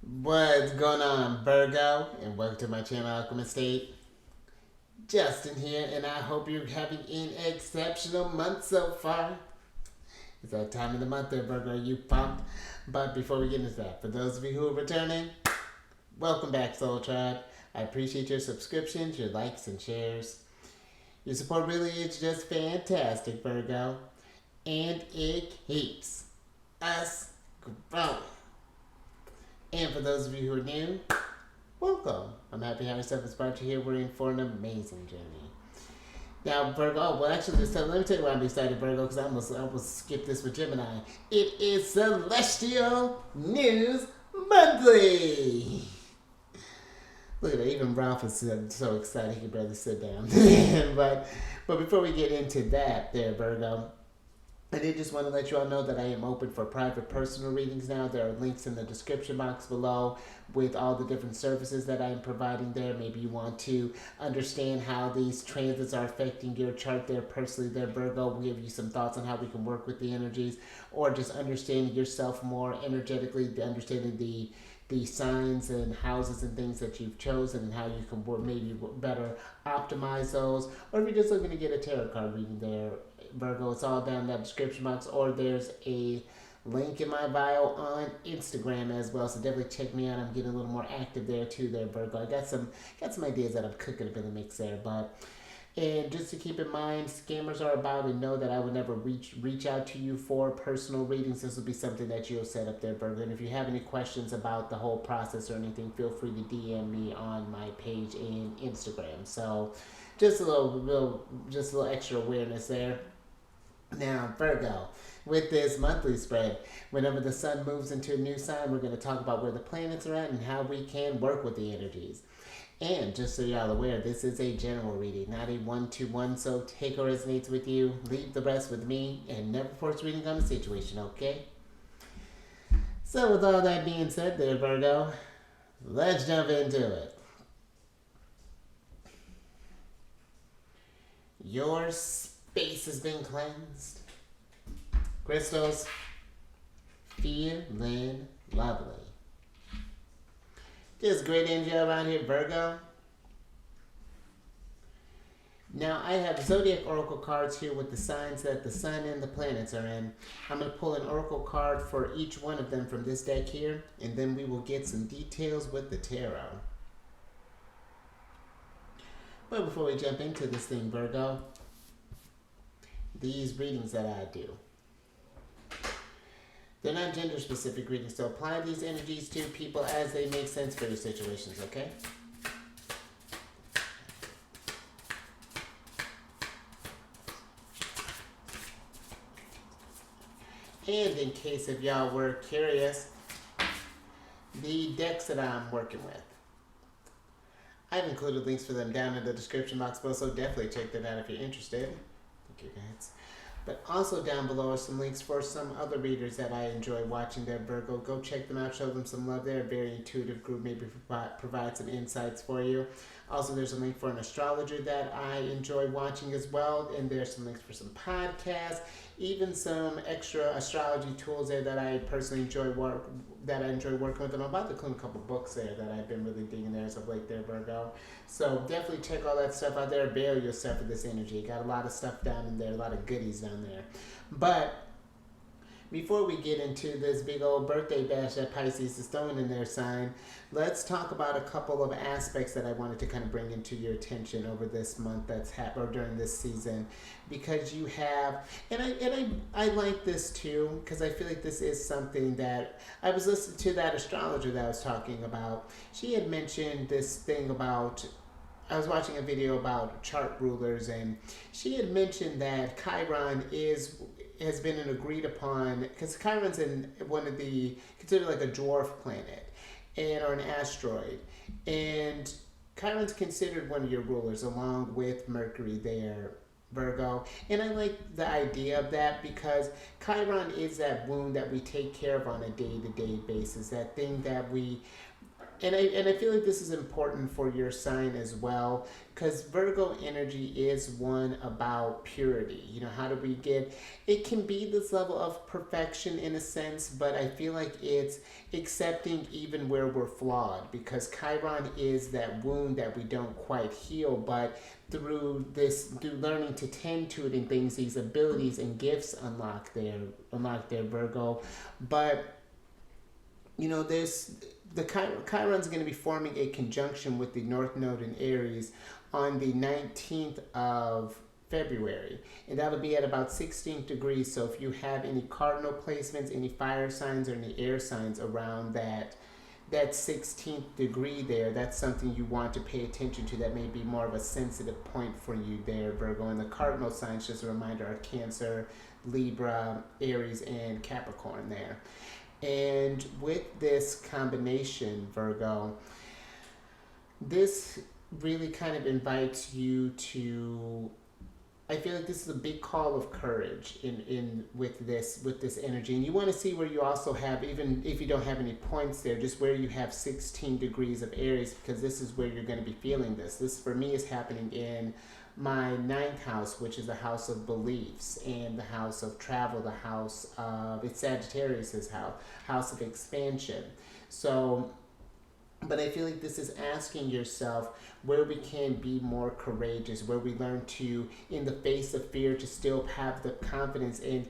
What's going on, Virgo? And welcome to my channel, Alchemist. Justin here, and I hope you're having an exceptional month so far. It's that time of the month there, Virgo. Are you pumped? But before we get into that, for those of you who are returning, welcome back, Soul Tribe. I appreciate your subscriptions, your likes, and shares. Your support really is just fantastic, Virgo. And it keeps us growing. And for those of you who are new, welcome. I'm happy to have yourself inspired to here. We're in for an amazing journey. Now, Virgo, well, actually, let me tell you why I'm excited, Virgo, because I almost skipped this with Gemini. It is Celestial News Monthly. Look at that, even Ralph is so excited he can barely sit down. but before we get into that, there, Virgo, I did just want to let you all know that I am open for private personal readings now. There are links in the description box below with all the different services that I am providing there. Maybe you want to understand how these transits are affecting your chart there personally there, Virgo. We'll give you some thoughts on how we can work with the energies, or just understanding yourself more energetically, understanding the signs and houses and things that you've chosen and how you can maybe better optimize those. Or if you're just looking to get a tarot card reading there, Virgo, it's all down in that description box, or there's a link in my bio on Instagram as well. So definitely check me out. I'm getting a little more active there too, there, Virgo. I got some ideas that I'm cooking up in the mix there, but. And just to keep in mind, scammers are about, and know that I would never reach out to you for personal readings. This will be something that you'll set up there, Virgo. And if you have any questions about the whole process or anything, feel free to DM me on my page in Instagram. So just a little extra awareness there. Now, Virgo, with this monthly spread, whenever the sun moves into a new sign, we're going to talk about where the planets are at and how we can work with the energies. And just so y'all aware, this is a general reading, not a one-to-one, so take what resonates with you, leave the rest with me, and never force reading on the situation, okay? So with all that being said there, Virgo, let's jump into it. Your space has been cleansed. Crystals, feeling lovely. Just great energy around here, Virgo. Now, I have Zodiac Oracle cards here with the signs that the sun and the planets are in. I'm going to pull an Oracle card for each one of them from this deck here, and then we will get some details with the tarot. But before we jump into this thing, Virgo, these readings that I do, they're not gender-specific readings, so apply these energies to people as they make sense for your situations, okay? And in case if y'all were curious, the decks that I'm working with, I've included links for them down in the description box below, so definitely check that out if you're interested. Thank you, guys. But also down below are some links for some other readers that I enjoy watching there, Virgo. Go check them out, show them some love. They're a very intuitive group, maybe provide some insights for you. Also, there's a link for an astrologer that I enjoy watching as well. And there's some links for some podcasts, even some extra astrology tools there that I personally enjoy working with. I'm about to include a couple books there that I've been really digging there as of late there, Virgo. So definitely check all that stuff out there. Avail yourself of this energy. Got a lot of stuff down in there, a lot of goodies down there. But before we get into this big old birthday bash that Pisces is throwing in their sign, let's talk about a couple of aspects that I wanted to kind of bring into your attention over this month that's happened, or during this season, because you have, and I like this too, because I feel like this is something that I was listening to that astrologer that I was talking about. She had mentioned this thing about, I was watching a video about chart rulers, and she had mentioned that Chiron has been an agreed upon, because Chiron's in one of the, considered like a dwarf planet, or an asteroid, and Chiron's considered one of your rulers along with Mercury there, Virgo. And I like the idea of that, because Chiron is that wound that we take care of on a day-to-day basis, that thing that we, And I feel like this is important for your sign as well, because Virgo energy is one about purity. You know, how do we get, it can be this level of perfection in a sense, but I feel like it's accepting even where we're flawed, because Chiron is that wound that we don't quite heal, but through learning to tend to it and things, these abilities and gifts unlock their Virgo. But you know, Chiron's going to be forming a conjunction with the North Node in Aries on the 19th of February, and that'll be at about 16 degrees. So if you have any cardinal placements, any fire signs, or any air signs around that 16th degree there, that's something you want to pay attention to. That may be more of a sensitive point for you there, Virgo. And the cardinal signs, just a reminder, are Cancer, Libra, Aries, and Capricorn there. And with this combination, Virgo, this really kind of invites you to, I feel like this is a big call of courage in with this energy. And you want to see where you also have, even if you don't have any points there, just where you have 16 degrees of Aries, because this is where you're going to be feeling this. This for me is happening in my ninth house, which is the house of beliefs and the house of travel, the house of, it's Sagittarius's house of expansion. So, but I feel like this is asking yourself where we can be more courageous, where we learn to, in the face of fear, to still have the confidence and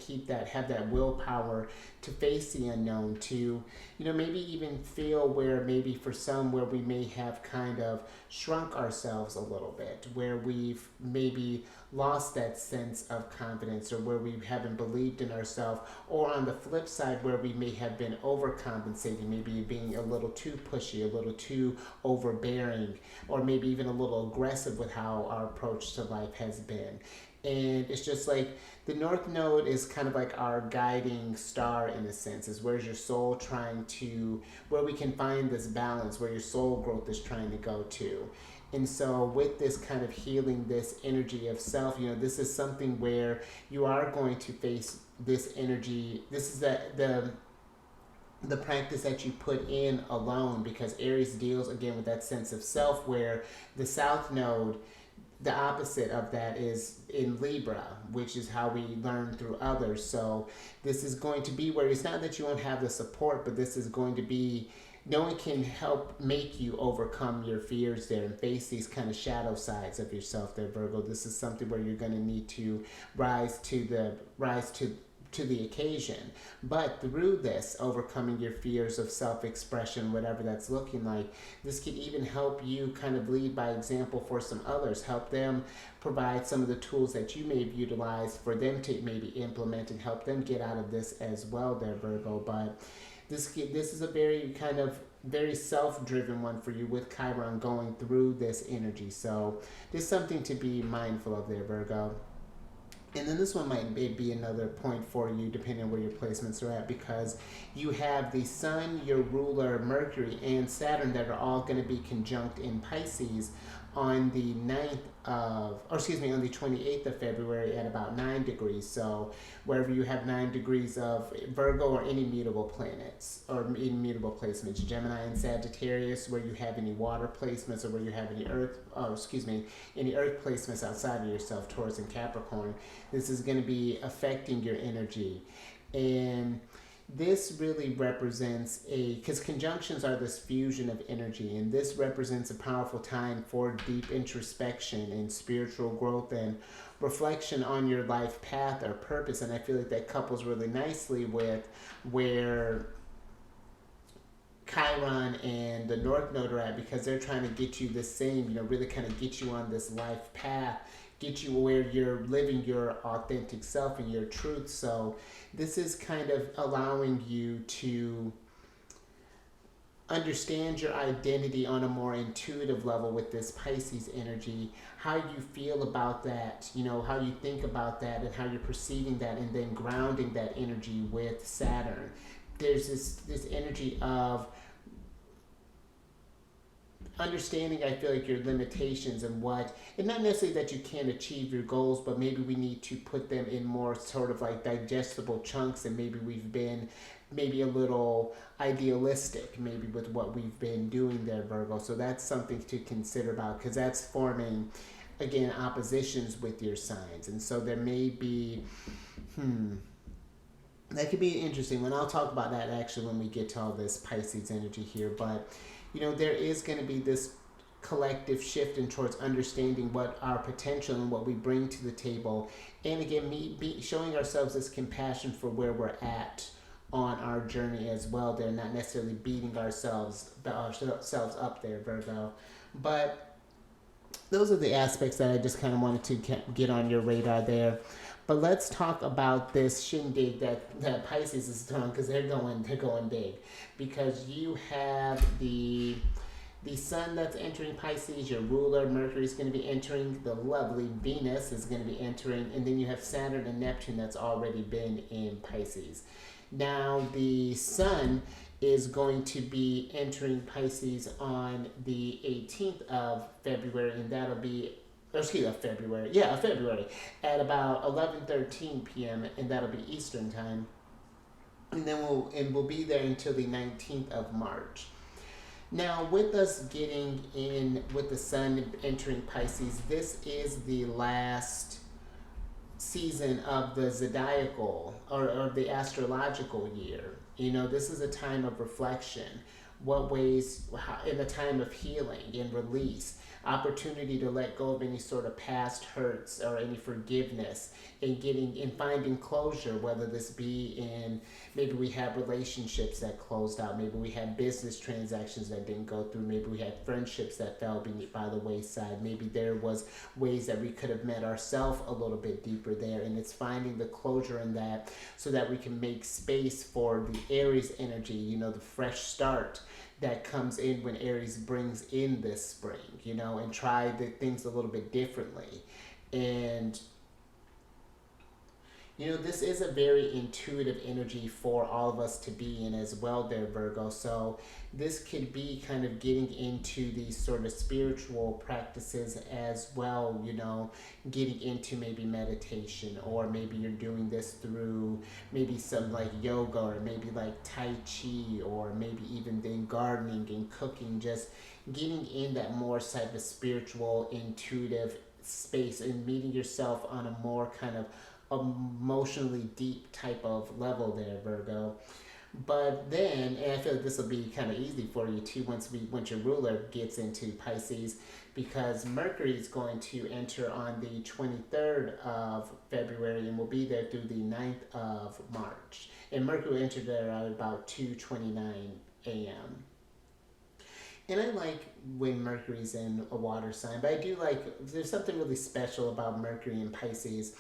have that willpower to face the unknown, to, you know, maybe even feel where maybe for some where we may have kind of shrunk ourselves a little bit, where we've maybe lost that sense of confidence, or where we haven't believed in ourselves, or on the flip side where we may have been overcompensating, maybe being a little too pushy, a little too overbearing, or maybe even a little aggressive with how our approach to life has been. And it's just like the North Node is kind of like our guiding star in a sense, is where's your soul trying to, where we can find this balance, where your soul growth is trying to go to. And so with this kind of healing, this energy of self, you know, this is something where you are going to face this energy. This is the practice that you put in alone, because Aries deals again with that sense of self, where the South Node, the opposite of that, is in Libra, which is how we learn through others. So this is going to be where it's not that you won't have the support, but this is going to be, no one can help make you overcome your fears there and face these kind of shadow sides of yourself there, Virgo. This is something where you're going to need to rise to the occasion. But through this, overcoming your fears of self-expression, whatever that's looking like, this can even help you kind of lead by example for some others, help them provide some of the tools that you may have utilized for them to maybe implement, and help them get out of this as well there, Virgo. But this is a very kind of very self-driven one for you, with Chiron going through this energy. So there's something to be mindful of there, Virgo. And then this one might be another point for you, depending on where your placements are at, because you have the Sun, your ruler, Mercury, and Saturn that are all going to be conjunct in Pisces on the 28th of February at about 9 degrees. So wherever you have 9 degrees of Virgo, or any mutable planets or immutable placements, Gemini and Sagittarius, where you have any water placements, or where you have any any earth placements outside of yourself, Taurus and Capricorn, this is going to be affecting your energy. And this really represents because conjunctions are this fusion of energy, and this represents a powerful time for deep introspection and spiritual growth and reflection on your life path or purpose. And I feel like that couples really nicely with where Chiron and the North Node are at, because they're trying to get you the same, you know, really kind of get you on this life path, get you where you're living your authentic self and your truth. So this is kind of allowing you to understand your identity on a more intuitive level with this Pisces energy, how you feel about that, you know, how you think about that and how you're perceiving that, and then grounding that energy with Saturn. There's this energy of understanding, I feel like, your limitations and not necessarily that you can't achieve your goals, but maybe we need to put them in more sort of like digestible chunks, and maybe we've been maybe a little idealistic, maybe with what we've been doing there, Virgo. So that's something to consider about, because that's forming, again, oppositions with your signs. And so there may be, that could be interesting. And I'll talk about that actually when we get to all this Pisces energy here. But, there is going to be this collective shifting towards understanding what our potential and what we bring to the table. And again, showing ourselves this compassion for where we're at on our journey as well. They're not necessarily beating ourselves up there, Virgo. But those are the aspects that I just kind of wanted to get on your radar there. But let's talk about this shindig that Pisces is doing, because they're going big. Because you have the sun that's entering Pisces, your ruler Mercury is going to be entering, the lovely Venus is going to be entering, and then you have Saturn and Neptune that's already been in Pisces. Now the sun is going to be entering Pisces on the 18th of February, and that'll be, February, at about 11:13 p.m., and that'll be Eastern time. And then we'll be there until the 19th of March. Now, with us getting in with the sun entering Pisces, this is the last season of the zodiacal or the astrological year. This is a time of reflection. What ways, in a time of healing and release, opportunity to let go of any sort of past hurts or any forgiveness, and finding closure, whether this be in, maybe we have relationships that closed out, maybe we had business transactions that didn't go through, maybe we had friendships that fell by the wayside, maybe there was ways that we could have met ourselves a little bit deeper there, and it's finding the closure in that so that we can make space for the Aries energy, the fresh start that comes in when Aries brings in this spring, and try the things a little bit differently. And this is a very intuitive energy for all of us to be in as well there, Virgo. So this could be kind of getting into these sort of spiritual practices as well, getting into maybe meditation, or maybe you're doing this through maybe some like yoga, or maybe like Tai Chi, or maybe even then gardening and cooking, just getting in that more type of spiritual, intuitive space and meeting yourself on a more kind of emotionally deep type of level there, Virgo. But then, and I feel like this will be kind of easy for you too once your ruler gets into Pisces, because Mercury is going to enter on the 23rd of February and will be there through the 9th of March. And Mercury entered there at about 2:29 a.m. And I like when Mercury's in a water sign, but I do like, there's something really special about Mercury in Pisces,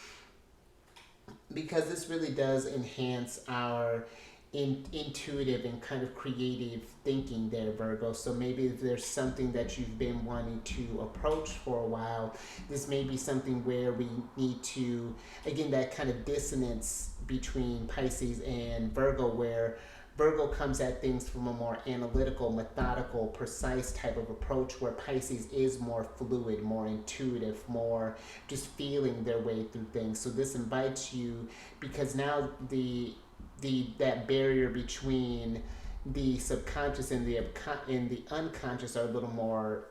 because this really does enhance our intuitive and kind of creative thinking there, Virgo. So maybe if there's something that you've been wanting to approach for a while, this may be something where we need to, again, that kind of dissonance between Pisces and Virgo, where Virgo comes at things from a more analytical, methodical, precise type of approach, where Pisces is more fluid, more intuitive, more just feeling their way through things. So this invites you, because now that barrier between the subconscious and the unconscious are a little more,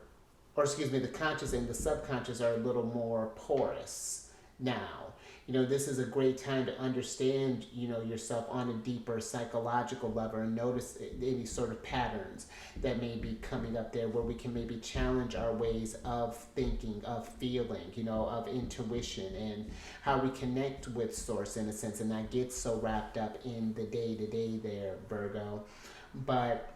the conscious and the subconscious are a little more porous now. This is a great time to understand, yourself on a deeper psychological level, and notice any sort of patterns that may be coming up there, where we can maybe challenge our ways of thinking, of feeling, of intuition, and how we connect with source in a sense, and not get so wrapped up in the day-to-day there, Virgo. But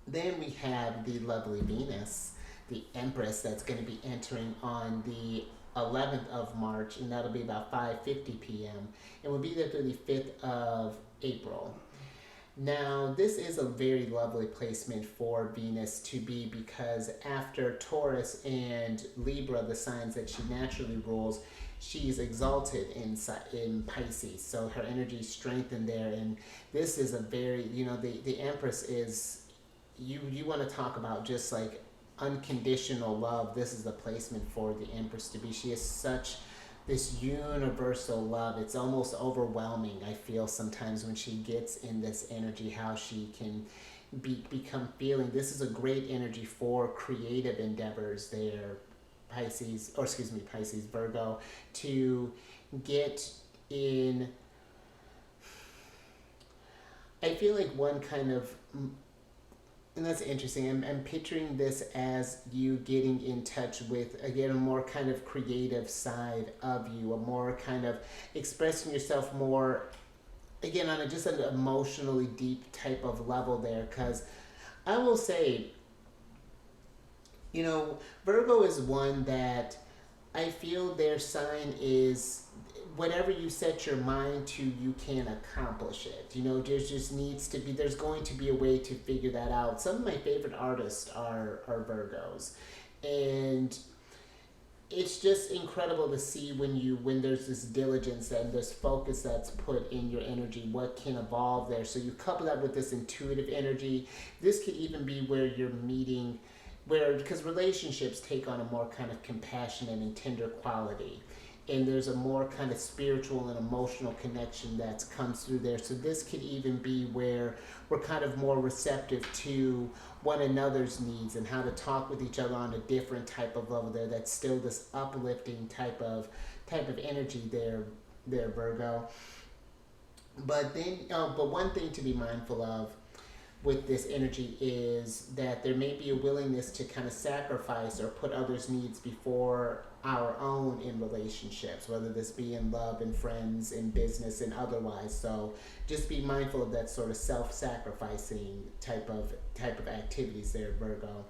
then we have the lovely Venus, the Empress, that's going to be entering on the 11th of March, and that'll be about 5:50 p.m. and we'll be there through the 5th of April. Now, this is a very lovely placement for Venus to be, because after Taurus and Libra, the signs that she naturally rules, she's exalted in Pisces, so her energy is strengthened there. And this is a very, the Empress is, you want to talk about just like unconditional love. This is the placement for the Empress to be. She is such this universal love. It's almost overwhelming, I feel, sometimes when she gets in this energy, how she can become feeling. This is a great energy for creative endeavors there, Pisces, or excuse me, Pisces, Virgo, to get in. I feel like one kind of, and that's interesting. I'm picturing this as you getting in touch with, again, a more kind of creative side of you, a more kind of expressing yourself more, again, on just an emotionally deep type of level there. Because I will say, Virgo is one that I feel their sign is whatever you set your mind to, you can accomplish it. There's just needs to be, there's going to be a way to figure that out. Some of my favorite artists are Virgos. And it's just incredible to see when there's this diligence and this focus that's put in your energy, what can evolve there. So you couple that with this intuitive energy. This could even be where you're meeting, because relationships take on a more kind of compassionate and tender quality, and there's a more kind of spiritual and emotional connection that comes through there. So this could even be where we're kind of more receptive to one another's needs and how to talk with each other on a different type of level there. That's still this uplifting type of energy there, Virgo. But then, but one thing to be mindful of with this energy is that there may be a willingness to kind of sacrifice or put others' needs before our own in relationships, whether this be in love, in friends, in business, and otherwise. So just be mindful of that sort of self-sacrificing type of activities there, Virgo.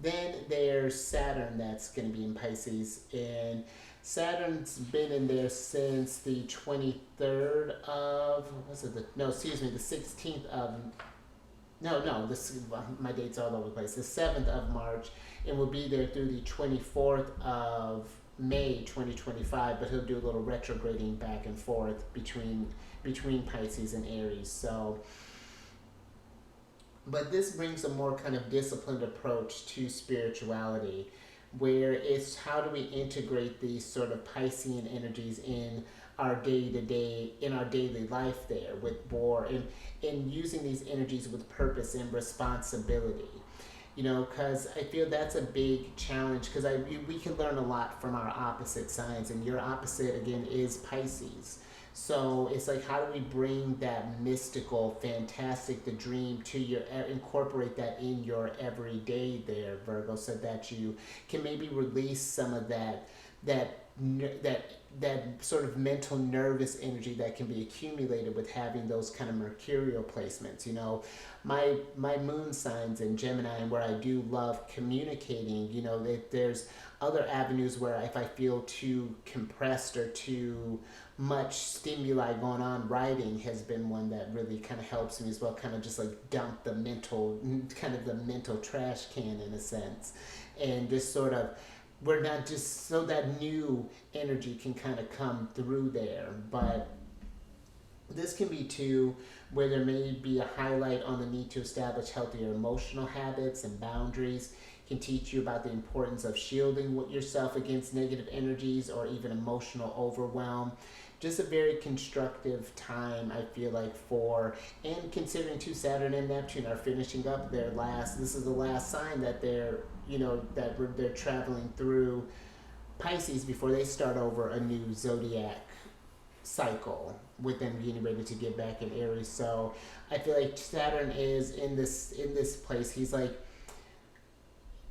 Then there's Saturn that's going to be in Pisces, and Saturn's been in there since the 23rd of, the 16th of, my dates are all over the place. The 7th of March, and will be there through the 24th of May 2025, but he'll do a little retrograding back and forth between Pisces and Aries. So, but this brings a more kind of disciplined approach to spirituality, where it's how do we integrate these sort of Piscean energies in our day-to-day, in our daily life there, with war, and using these energies with purpose and responsibility. Because I feel that's a big challenge, because we can learn a lot from our opposite signs, and your opposite, again, is Pisces. So it's like, how do we bring that mystical, fantastic, the dream to incorporate that in your everyday there, Virgo, so that you can maybe release some of that sort of mental nervous energy that can be accumulated with having those kind of mercurial placements. My moon signs in Gemini, and where I do love communicating, there's other avenues where if I feel too compressed or too much stimuli going on, writing has been one that really kind of helps me as well, kind of just like dump the mental trash can in a sense, and just sort of, we're not just, so that new energy can kind of come through there. But this can be too where there may be a highlight on the need to establish healthier emotional habits and boundaries. Can teach you about the importance of shielding yourself against negative energies or even emotional overwhelm. Just a very constructive time, I feel like, and considering too, Saturn and Neptune are finishing up this is the last sign that they're traveling through Pisces before they start over a new Zodiac cycle, with them getting ready to get back in Aries. So I feel like Saturn is in this place. He's like,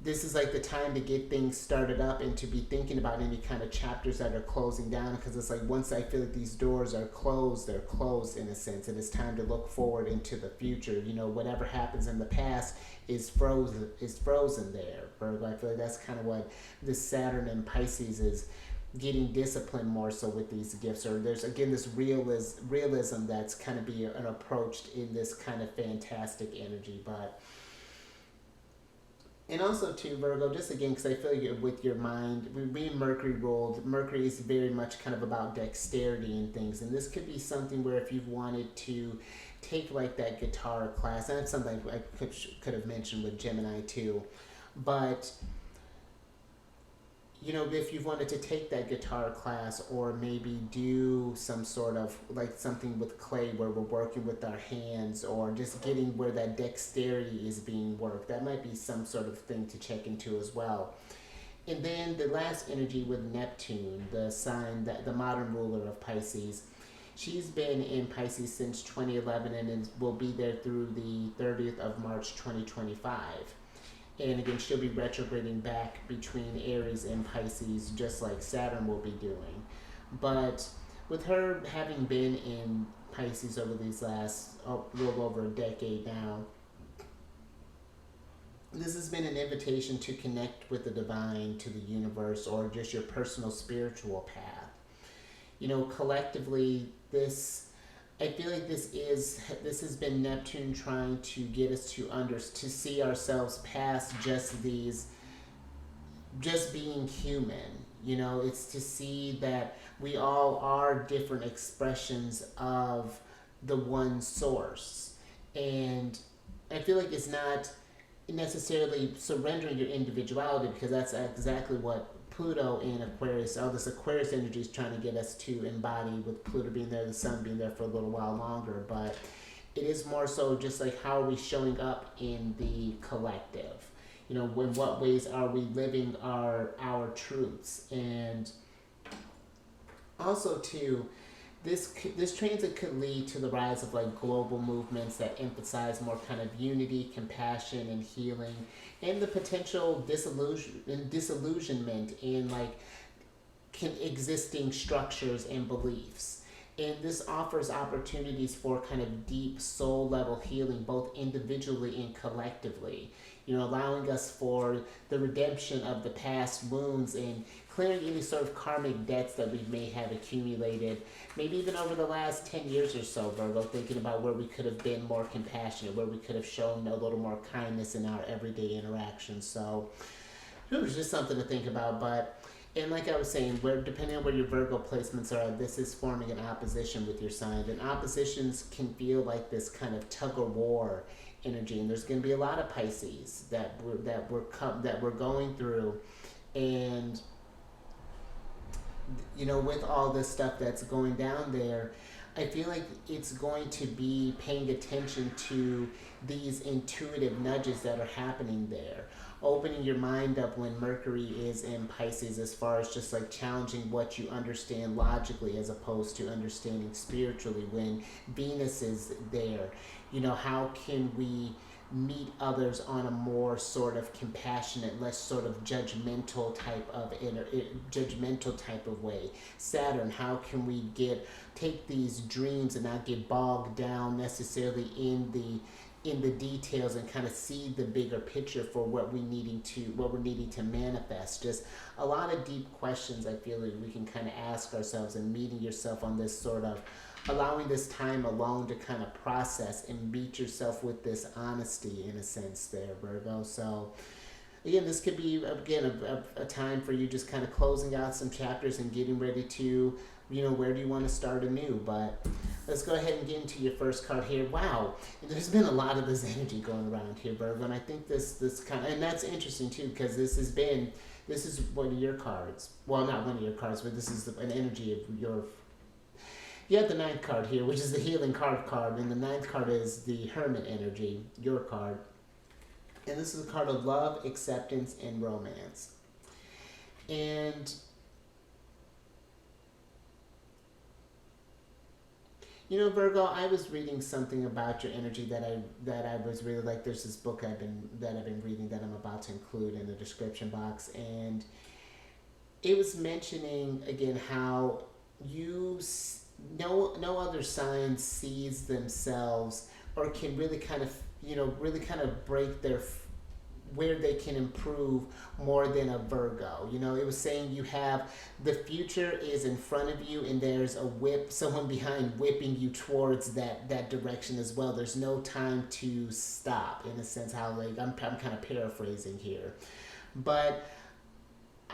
this is like the time to get things started up and to be thinking about any kind of chapters that are closing down, because it's like, once I feel like these doors are closed, they're closed in a sense, and it's time to look forward into the future. Whatever happens in the past is frozen there, Virgo. I feel like that's kind of what this Saturn and Pisces is getting disciplined more so with these gifts. Or there's, again, this realism that's kind of being approached in this kind of fantastic energy. But and also too, Virgo, just again, because I feel like with your mind, being Mercury ruled, Mercury is very much kind of about dexterity and things. And this could be something where if you've wanted to take like that guitar class, and that's something I could have mentioned with Gemini too, but you know, if you wanted to take that guitar class, or maybe do some sort of like something with clay where we're working with our hands, or just getting where that dexterity is being worked, that might be some sort of thing to check into as well. And then the last energy with Neptune, the sign that the modern ruler of Pisces, she's been in Pisces since 2011 and will be there through the 30th of March 2025. And again, she'll be retrograding back between Aries and Pisces, just like Saturn will be doing. But with her having been in Pisces over these last little over a decade now, this has been an invitation to connect with the divine, to the universe, or just your personal spiritual path. You know, collectively, I feel like this has been Neptune trying to get us to see ourselves past just being human. You know, it's to see that we all are different expressions of the one source. And I feel like it's not necessarily surrendering your individuality, because that's exactly what Pluto in Aquarius, all this Aquarius energy is trying to get us to embody, with Pluto being there, the sun being there for a little while longer. But it is more so just like, how are we showing up in the collective? You know, in what ways are we living our truths? And also too, this transit could lead to the rise of like global movements that emphasize more kind of unity, compassion, and healing, and the potential disillusionment in like existing structures and beliefs. And this offers opportunities for kind of deep soul level healing, both individually and collectively. You know, allowing us for the redemption of the past wounds and clearing any sort of karmic debts that we may have accumulated, maybe even over the last 10 years or so, Virgo, thinking about where we could have been more compassionate, where we could have shown a little more kindness in our everyday interactions. So it was just something to think about. But, and like I was saying, depending on where your Virgo placements are, this is forming an opposition with your sign. And oppositions can feel like this kind of tug of war energy. And there's going to be a lot of Pisces that we're going through. And you know, with all this stuff that's going down there, I feel like it's going to be paying attention to these intuitive nudges that are happening there. Opening your mind up when Mercury is in Pisces, as far as just like challenging what you understand logically as opposed to understanding spiritually. When Venus is there, you know, how can we meet others on a more sort of compassionate, less sort of judgmental type of way. Saturn, how can we take these dreams and not get bogged down necessarily in the details, and kind of see the bigger picture for what we're needing to manifest. Just a lot of deep questions I feel like we can kind of ask ourselves, and meeting yourself on this sort of, allowing this time alone to kind of process and meet yourself with this honesty in a sense there, Virgo. So again, this could be, again, a time for you just kind of closing out some chapters and getting ready to, you know, where do you want to start anew? But let's go ahead and get into your first card here. Wow, there's been a lot of this energy going around here, Virgo, and I think this kind of, and that's interesting too, because this is one of your cards. Well, not one of your cards, but this is an energy of your. You have the ninth card here, which is the healing card, and the ninth card is the Hermit energy, your card. And this is a card of love, acceptance, and romance. And you know, Virgo, I was reading something about your energy that I was really like. There's this book I've been reading that I'm about to include in the description box, and it was mentioning again how no other sign sees themselves or can really kind of break their where they can improve more than a Virgo. You know, it was saying you have the future is in front of you, and there's someone behind whipping you towards that direction as well. There's no time to stop, in a sense. How like I'm kind of paraphrasing here, but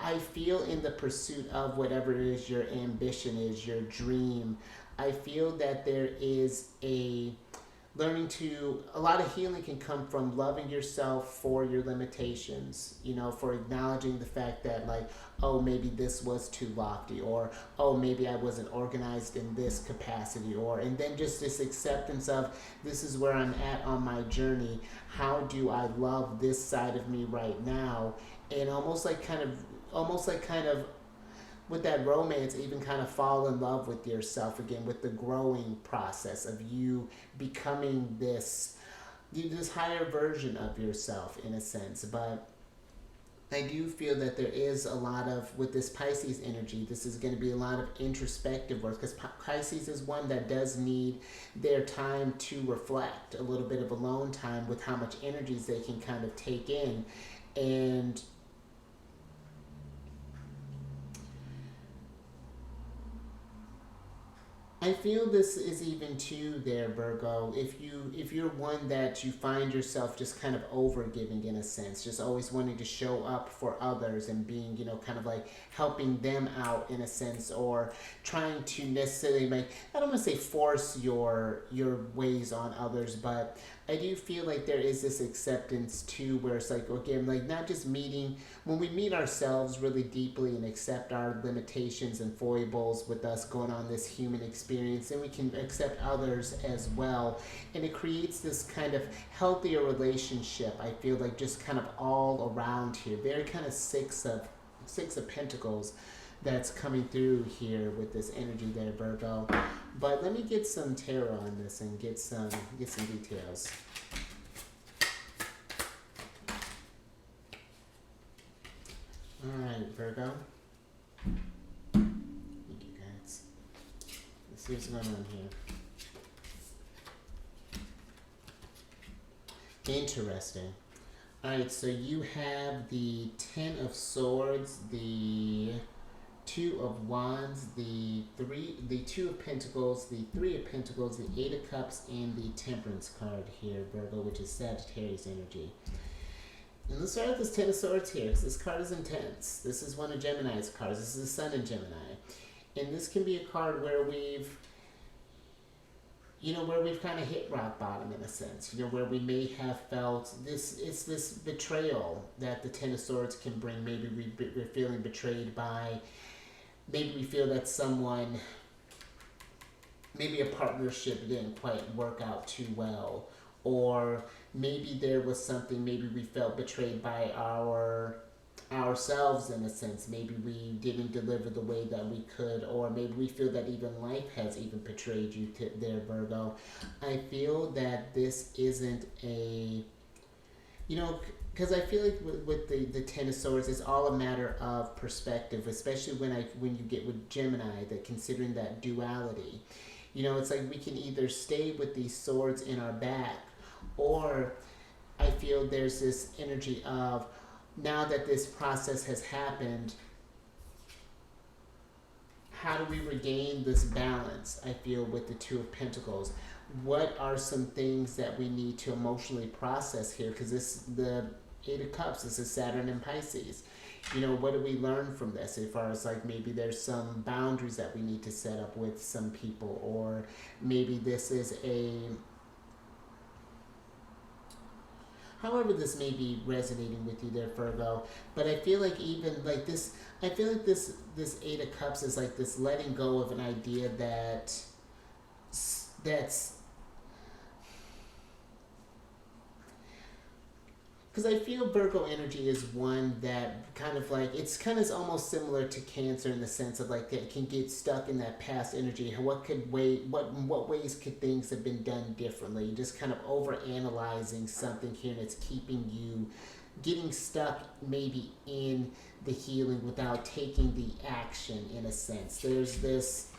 I feel in the pursuit of whatever it is your ambition is, your dream, I feel that there is a a lot of healing can come from loving yourself for your limitations, for acknowledging the fact that, like, oh, maybe this was too lofty, or oh, maybe I wasn't organized in this capacity, and then just this acceptance of, this is where I'm at on my journey. How do I love this side of me right now? And almost like kind of with that romance, even kind of fall in love with yourself again, with the growing process of you becoming this higher version of yourself, in a sense. But I do feel that there is a lot of, with this Pisces energy, this is going to be a lot of introspective work, because Pisces is one that does need their time to reflect, a little bit of alone time with how much energies they can kind of take in. And I feel this is even too there, Virgo. If you're one that you find yourself just kind of over giving, in a sense, just always wanting to show up for others and being, kind of like helping them out, in a sense, or trying to necessarily, like, I don't want to say force your ways on others, but I do feel like there is this acceptance too, where it's like, again, like, not just meeting, when we meet ourselves really deeply and accept our limitations and foibles with us going on this human experience, and we can accept others as well. And it creates this kind of healthier relationship, I feel like, just kind of all around here. Very kind of Six of Pentacles that's coming through here with this energy there, Virgo. But let me get some tarot on this and get some details. All right, Virgo. Thank you, guys. Let's see what's going on here. Interesting. All right, so you have the Ten of Swords, the Two of Wands, the Two of Pentacles, the Three of Pentacles, the Eight of Cups, and the Temperance card here, Virgo, which is Sagittarius energy. And let's start with this Ten of Swords here, because this card is intense. This is one of Gemini's cards. This is the Sun in Gemini. And this can be a card where we've kind of hit rock bottom, in a sense, where we may have felt it's this betrayal that the Ten of Swords can bring. Maybe we're feeling betrayed by, maybe we feel that someone, maybe a partnership didn't quite work out too well, or maybe there was something, maybe we felt betrayed by ourselves, in a sense. Maybe we didn't deliver the way that we could, or maybe we feel that even life has even betrayed you there, Virgo. I feel that this isn't a, because I feel like with the Ten of Swords, it's all a matter of perspective, especially when you get with Gemini, that considering that duality. It's like we can either stay with these swords in our back, or I feel there's this energy of, now that this process has happened, how do we regain this balance, I feel, with the Two of Pentacles? What are some things that we need to emotionally process here? Because the Eight of Cups, this is Saturn and Pisces. What do we learn from this, as far as, like, maybe there's some boundaries that we need to set up with some people, or maybe this is however this may be resonating with you there, Virgo. But I feel like even like this, I feel like this Eight of Cups is like this letting go of an idea that's, because I feel Virgo energy is one that kind of like, it's kind of almost similar to Cancer, in the sense of, like, it can get stuck in that past energy. What ways could things have been done differently? You're just kind of over-analyzing something here, and it's keeping you getting stuck maybe in the healing without taking the action, in a sense. There's this,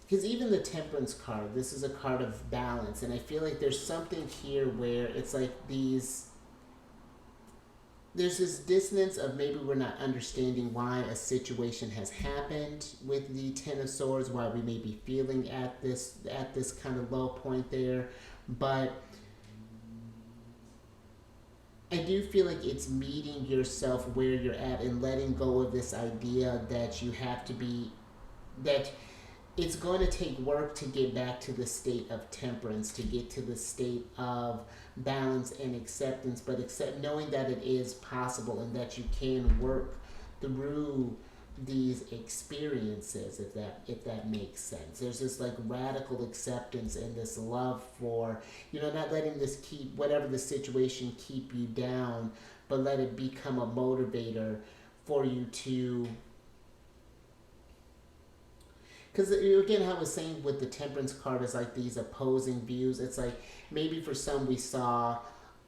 because even the Temperance card, this is a card of balance, and I feel like there's something here where it's like there's this dissonance of maybe we're not understanding why a situation has happened with the Ten of Swords, why we may be feeling at this kind of low point there. But I do feel like it's meeting yourself where you're at and letting go of this idea that you have to be, that it's going to take work to get back to the state of temperance, to get to the state of balance and acceptance, but knowing that it is possible and that you can work through these experiences, if that makes sense. There's this like radical acceptance and this love for, not letting this keep whatever the situation keep you down, but let it become a motivator for you to, because again, how I was saying with the temperance card is like these opposing views. It's like maybe for some we saw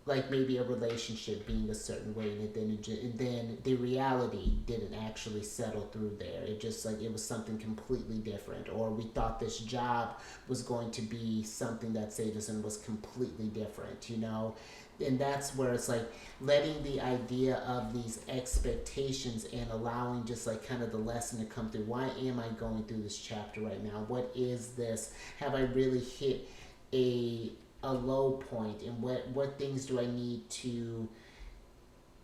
like maybe a relationship being a certain way, and then the reality didn't actually settle through there. It just like it was something completely different, or we thought this job was going to be something that saved us and was completely different, and that's where it's like letting the idea of these expectations and allowing just like kind of the lesson to come through. Why am I going through this chapter right now? What is this? Have I really hit a low point, and what things do I need to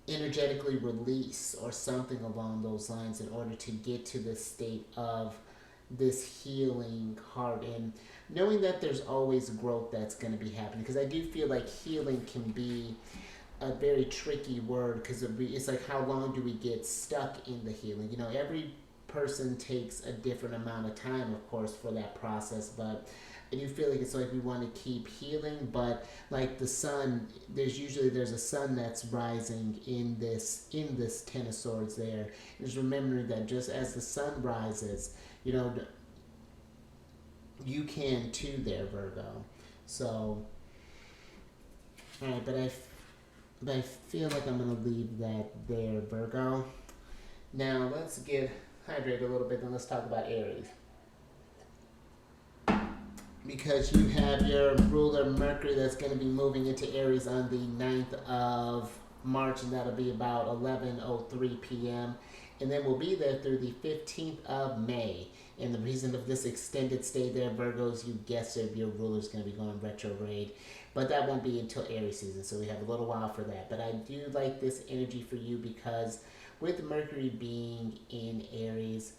energetically release or something along those lines in order to get to this state of this healing heart, and knowing that there's always growth that's going to be happening, because I do feel like healing can be a very tricky word, because it's like how long do we get stuck in the healing? Every person takes a different amount of time, of course, for that process, but I do feel like it's like we want to keep healing, but like the sun, there's a sun that's rising in this Ten of Swords there. And just remembering that just as the sun rises, you can too there, Virgo. So, all right, but I feel like I'm going to leave that there, Virgo. Now, let's get hydrated a little bit, then let's talk about Aries. Because you have your ruler Mercury that's going to be moving into Aries on the 9th of March, and that'll be about 11:03 p.m. And then we'll be there through the 15th of May. And the reason of this extended stay there, Virgos, you guessed it, your ruler's going to be going retrograde. But that won't be until Aries season, so we have a little while for that. But I do like this energy for you because with Mercury being in Aries,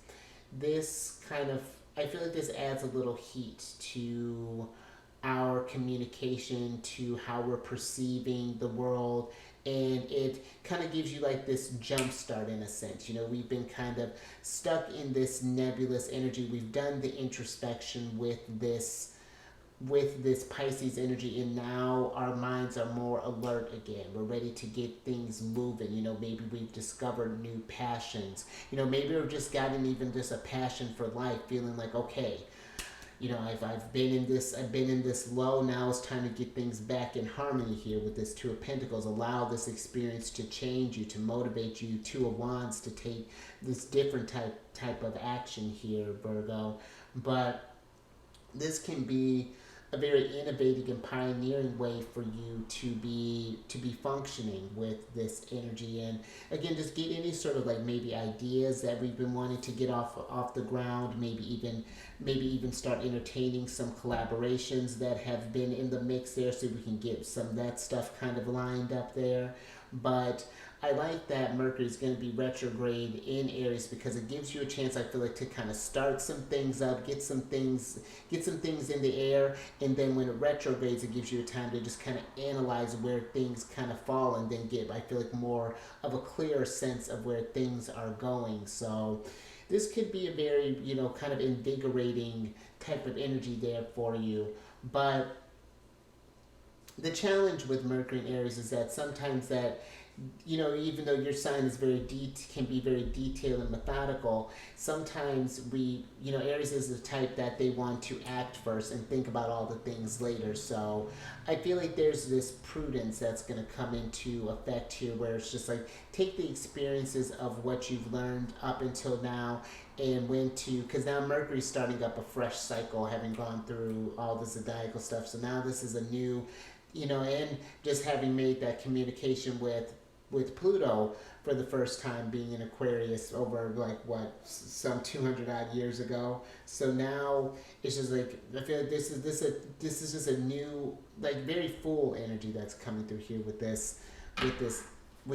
this kind of, I feel like this adds a little heat to our communication, to how we're perceiving the world, and it kind of gives you like this jump start in a sense. We've been kind of stuck in this nebulous energy. We've done the introspection with this Pisces energy, and now our minds are more alert again. We're ready to get things moving. Maybe we've discovered new passions. Maybe we've just gotten even just a passion for life, feeling like, okay, I've been in this low. Now it's time to get things back in harmony here with this Two of Pentacles. Allow this experience to change you, to motivate you. Two of Wands to take this different type of action here, Virgo. But this can be a very innovative and pioneering way for you to be functioning with this energy, and again, just get any sort of like maybe ideas that we've been wanting to get off the ground. Maybe even start entertaining some collaborations that have been in the mix there, so we can get some of that stuff kind of lined up there. But I like that Mercury is going to be retrograde in Aries because it gives you a chance, I feel like, to kind of start some things up, get some things in the air, and then when it retrogrades, it gives you a time to just kind of analyze where things kind of fall, and then get, I feel like, more of a clearer sense of where things are going. So this could be a very, kind of invigorating type of energy there for you. But the challenge with Mercury in Aries is that sometimes that, even though your sign is can be very detailed and methodical, sometimes Aries is the type that they want to act first and think about all the things later. So I feel like there's this prudence that's going to come into effect here, where it's just like, take the experiences of what you've learned up until now, and because now Mercury's starting up a fresh cycle, having gone through all the zodiacal stuff. So now this is a new, and just having made that communication with Pluto for the first time, being in Aquarius over some 200 odd years ago. So now it's just like, I feel like this is just a new, very full energy that's coming through here with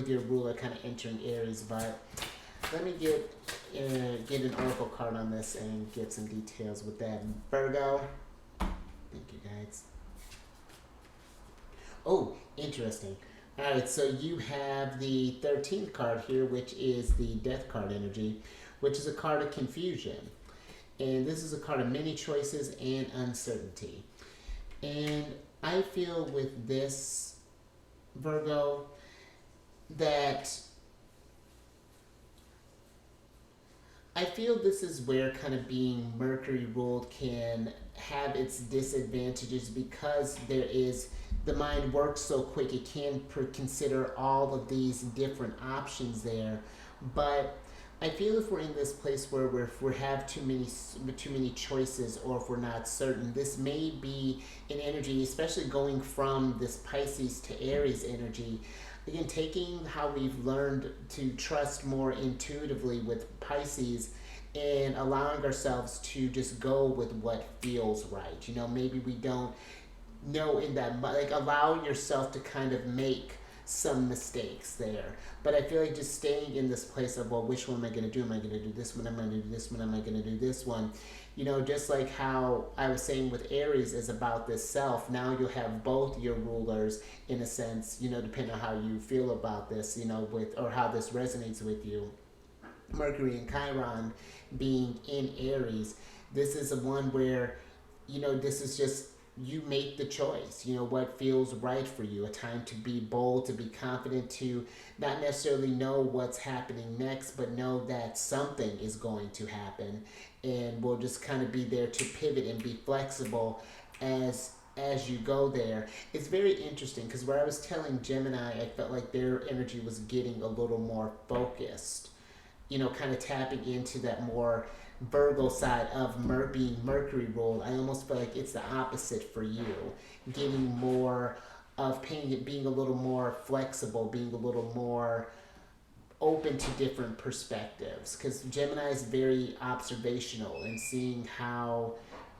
your ruler kind of entering Aries. But let me get get an oracle card on this and get some details with that. Virgo. Thank you, guys. Oh, interesting. All right, so you have the 13th card here, which is the Death card energy, which is a card of confusion. And this is a card of many choices and uncertainty. And I feel with this, Virgo, that I feel this is where kind of being Mercury ruled can have its disadvantages, because the mind works so quick, it can consider all of these different options there. But I feel if we're in this place where if we have too many choices, or if we're not certain, this may be an energy, especially going from this Pisces to Aries energy. Again, taking how we've learned to trust more intuitively with Pisces and allowing ourselves to just go with what feels right. You know, maybe we don't know in that, like, allow yourself to kind of make some mistakes there. But I feel like just staying in this place of, well, which one am I going to do? Am I going to do this one? Am I going to do this one? Am I going to do this one? You know, just like how I was saying with Aries is about this self, now you'll have both your rulers in a sense, you know, depending on how you feel about this, you know, or how this resonates with you. Mercury and Chiron being in Aries, this is a one where, you know, this is just, you make the choice, you know, what feels right for you. A time to be bold, to be confident, to not necessarily know what's happening next, but know that something is going to happen. And we'll just kind of be there to pivot and be flexible as you go there. It's very interesting, because where I was telling Gemini, I felt like their energy was getting a little more focused, you know, kind of tapping into that more Virgo side of being Mercury ruled. I almost feel like it's the opposite for you, getting more of being a little more flexible, being a little more open to different perspectives, because Gemini is very observational and seeing how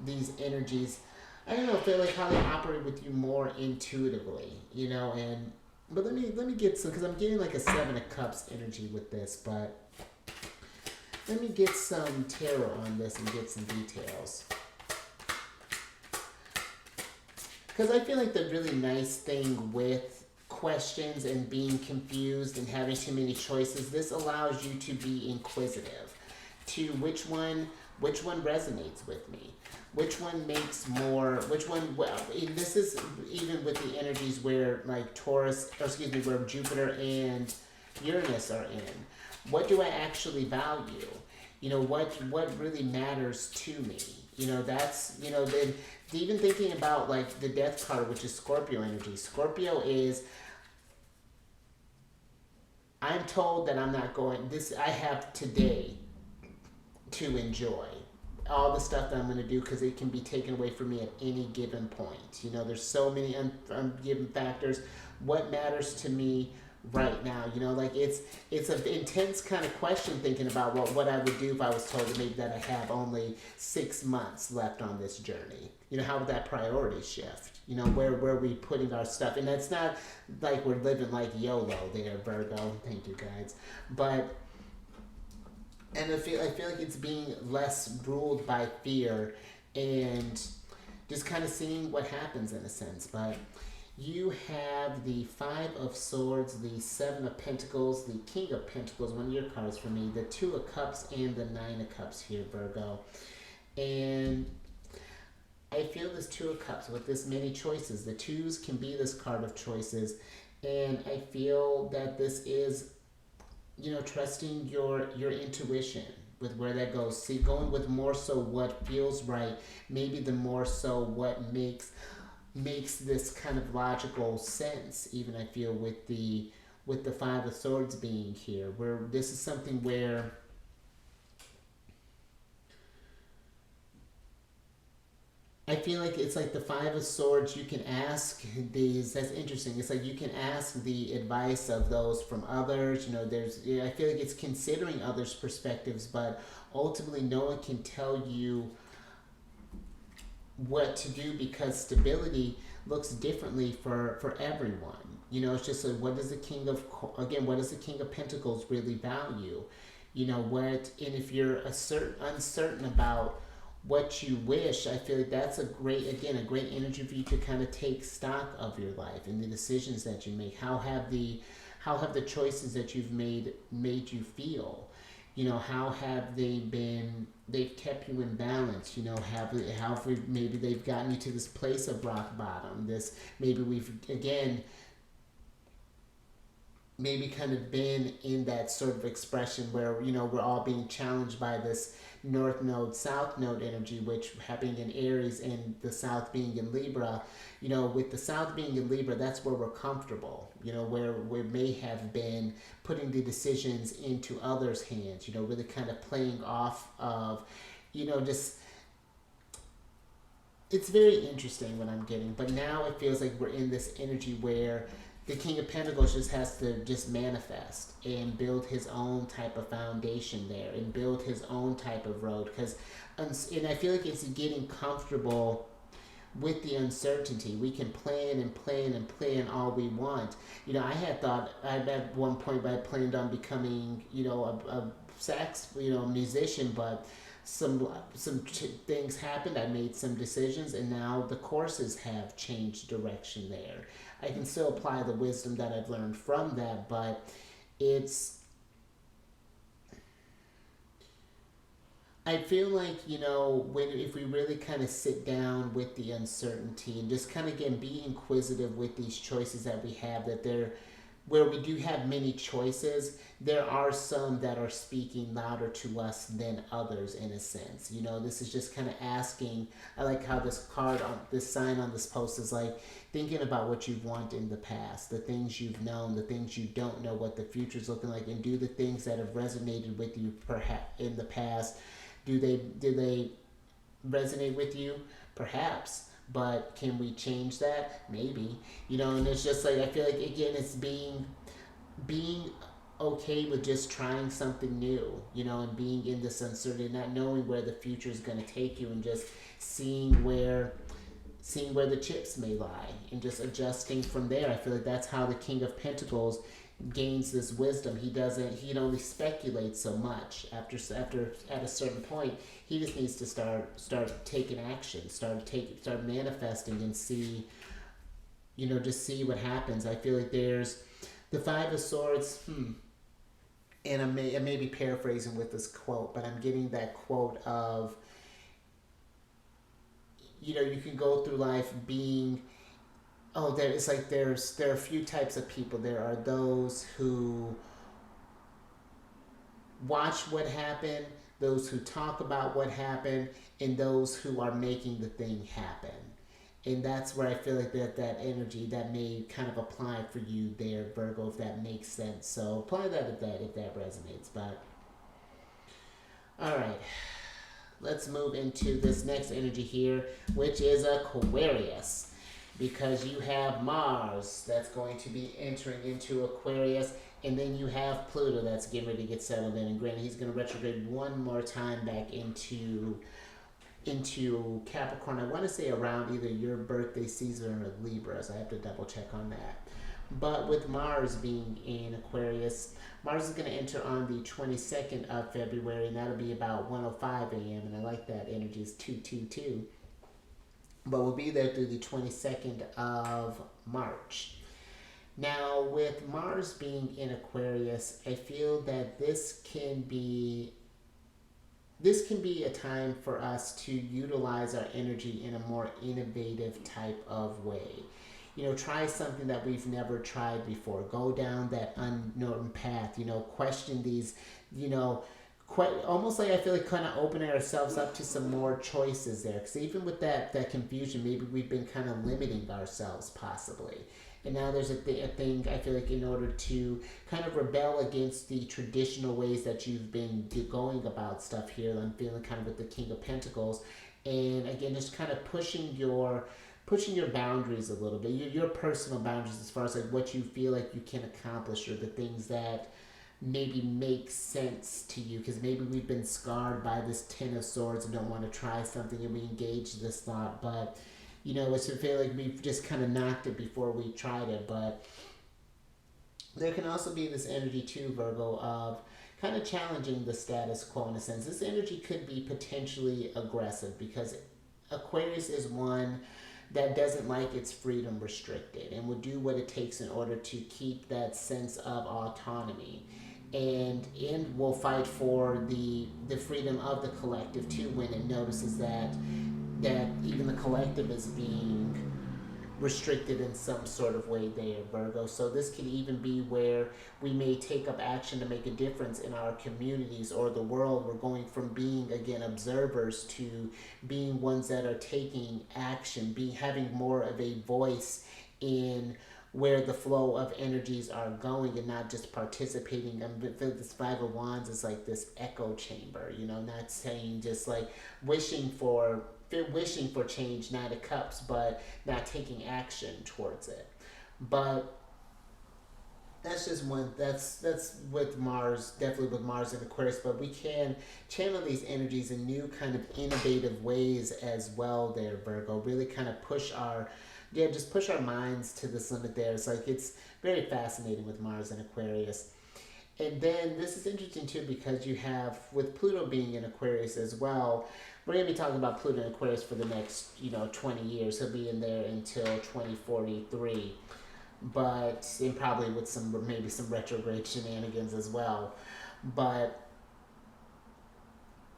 these energies, I don't know, feel like how they operate with you more intuitively, you know. And but let me get some, because I'm getting like a 7 of Cups energy with this, but let me get some tarot on this and get some details. Because I feel like the really nice thing with questions and being confused and having too many choices, this allows you to be inquisitive to which one resonates with me, which one makes more, which one, well, this is even with the energies where like where Jupiter and Uranus are in. What do I actually value? You know, what really matters to me? You know, that's, you know, then even thinking about like the Death card, which is Scorpio energy. Scorpio is, I'm told that I'm not going, I have today to enjoy all the stuff that I'm going to do, because it can be taken away from me at any given point. You know, there's so many ungiven factors. What matters to me right now? You know, like it's an intense kind of question, thinking about what I would do if I was told that maybe that I have only 6 months left on this journey. You know, how would that priority shift? You know, where are we putting our stuff? And that's not like we're living like YOLO there, Virgo. Thank you, guys. But, and I feel like it's being less ruled by fear and just kind of seeing what happens in a sense. But you have the 5 of Swords, the 7 of Pentacles, the King of Pentacles, one of your cards for me, the 2 of Cups, and the 9 of Cups here, Virgo. And I feel this 2 of Cups with this many choices. The 2s can be this card of choices. And I feel that this is, you know, trusting your intuition with where that goes. See, going with more so what feels right, maybe the more so what makes this kind of logical sense, even I feel with the 5 of Swords being here, where this is something where I feel like it's like the 5 of Swords, you can ask these, that's interesting, it's like you can ask the advice of those from others, you know, I feel like it's considering others' perspectives, but ultimately no one can tell you what to do, because stability looks differently for everyone. You know, it's just like, what does the King of Pentacles really value? You know what, and if you're uncertain about what you wish, I feel like that's a great energy for you to kind of take stock of your life and the decisions that you make. How have the choices that you've made you feel? You know, how have they've kept you in balance? You know, maybe they've gotten you to this place of rock bottom. This maybe we've again maybe kind of been in that sort of expression where, you know, we're all being challenged by this north node south node energy, which happening in Aries and the south being in Libra. You know, with the south being in Libra, that's where we're comfortable, you know, where we may have been putting the decisions into others' hands, you know, really kind of playing off of, you know, just it's very interesting what I'm getting. But now it feels like we're in this energy where the King of Pentacles just has to just manifest and build his own type of foundation there and build his own type of road. And I feel like it's getting comfortable with the uncertainty. We can plan and plan and plan all we want. You know, I had thought at one point I planned on becoming, you know, a sax, you know, musician, but things happened. I made some decisions, and now the courses have changed direction there. I can still apply the wisdom that I've learned from that, but it's I feel like, you know, if we really kind of sit down with the uncertainty and just kind of again be inquisitive with these choices that we have, that they're where we do have many choices, there are some that are speaking louder to us than others in a sense. You know, this is just kind of asking. I like how this card on this sign on this post is like thinking about what you've wanted in the past, the things you've known, the things you don't know what the future's looking like, and do the things that have resonated with you perhaps in the past. Do they resonate with you? Perhaps. But can we change that? Maybe. You know, and it's just like I feel like again it's being okay with just trying something new, you know, and being in this uncertainty, not knowing where the future is going to take you, and just seeing where the chips may lie and just adjusting from there. I feel like that's how the King of Pentacles gains this wisdom. He only speculates so much. After at a certain point, he just needs to start taking action, start manifesting, and see, you know, just see what happens. I feel like there's the Five of Swords, and I may be paraphrasing with this quote, but I'm getting that quote of, you know, you can go through life being there are a few types of people. There are those who watch what happened, those who talk about what happened, and those who are making the thing happen. And that's where I feel like that energy that may kind of apply for you there, Virgo, if that makes sense. So apply that if that resonates. But all right, let's move into this next energy here, which is Aquarius. Because you have Mars that's going to be entering into Aquarius, and then you have Pluto that's getting ready to get settled in. And granted, he's going to retrograde one more time back into Capricorn. I want to say around either your birthday season or Libra, so I have to double check on that. But with Mars being in Aquarius, Mars is going to enter on the 22nd of February, and that'll be about 1:05 a.m. And I like that energy is 222. But we'll be there through the 22nd of March. Now, with Mars being in Aquarius, I feel that this can be a time for us to utilize our energy in a more innovative type of way. You know, try something that we've never tried before. Go down that unknown path. You know, question these, you know, almost like I feel like kind of opening ourselves up to some more choices there. Because even with that confusion, maybe we've been kind of limiting ourselves possibly. And now there's a thing, I feel like, in order to kind of rebel against the traditional ways that you've been going about stuff here. I'm feeling kind of with the King of Pentacles. And again, just kind of pushing your boundaries a little bit. Your personal boundaries as far as like what you feel like you can accomplish, or the things that maybe make sense to you, because maybe we've been scarred by this Ten of Swords and don't want to try something, and we engage this thought, but you know, it's to feel like we've just kind of knocked it before we tried it. But there can also be this energy too, Virgo, of kind of challenging the status quo in a sense. This energy could be potentially aggressive because Aquarius is one that doesn't like its freedom restricted and will do what it takes in order to keep that sense of autonomy, and will fight for the freedom of the collective too when it notices that even the collective is being restricted in some sort of way there, Virgo. So this could even be where we may take up action to make a difference in our communities or the world. We're going from being, again, observers to being ones that are taking action, having more of a voice in where the flow of energies are going and not just participating. This Five of Wands is like this echo chamber, not saying just like wishing for change, Nine of Cups, but not taking action towards it. But that's just one. That's with Mars, definitely with Mars and Aquarius. But we can channel these energies in new kind of innovative ways as well. There, Virgo, really kind of push our minds to this limit. There, it's very fascinating with Mars and Aquarius. And then this is interesting too because you have, with Pluto being in Aquarius as well, we're going to be talking about Pluto in Aquarius for the next, 20 years. He'll be in there until 2043. But, and probably with maybe some retrograde shenanigans as well. But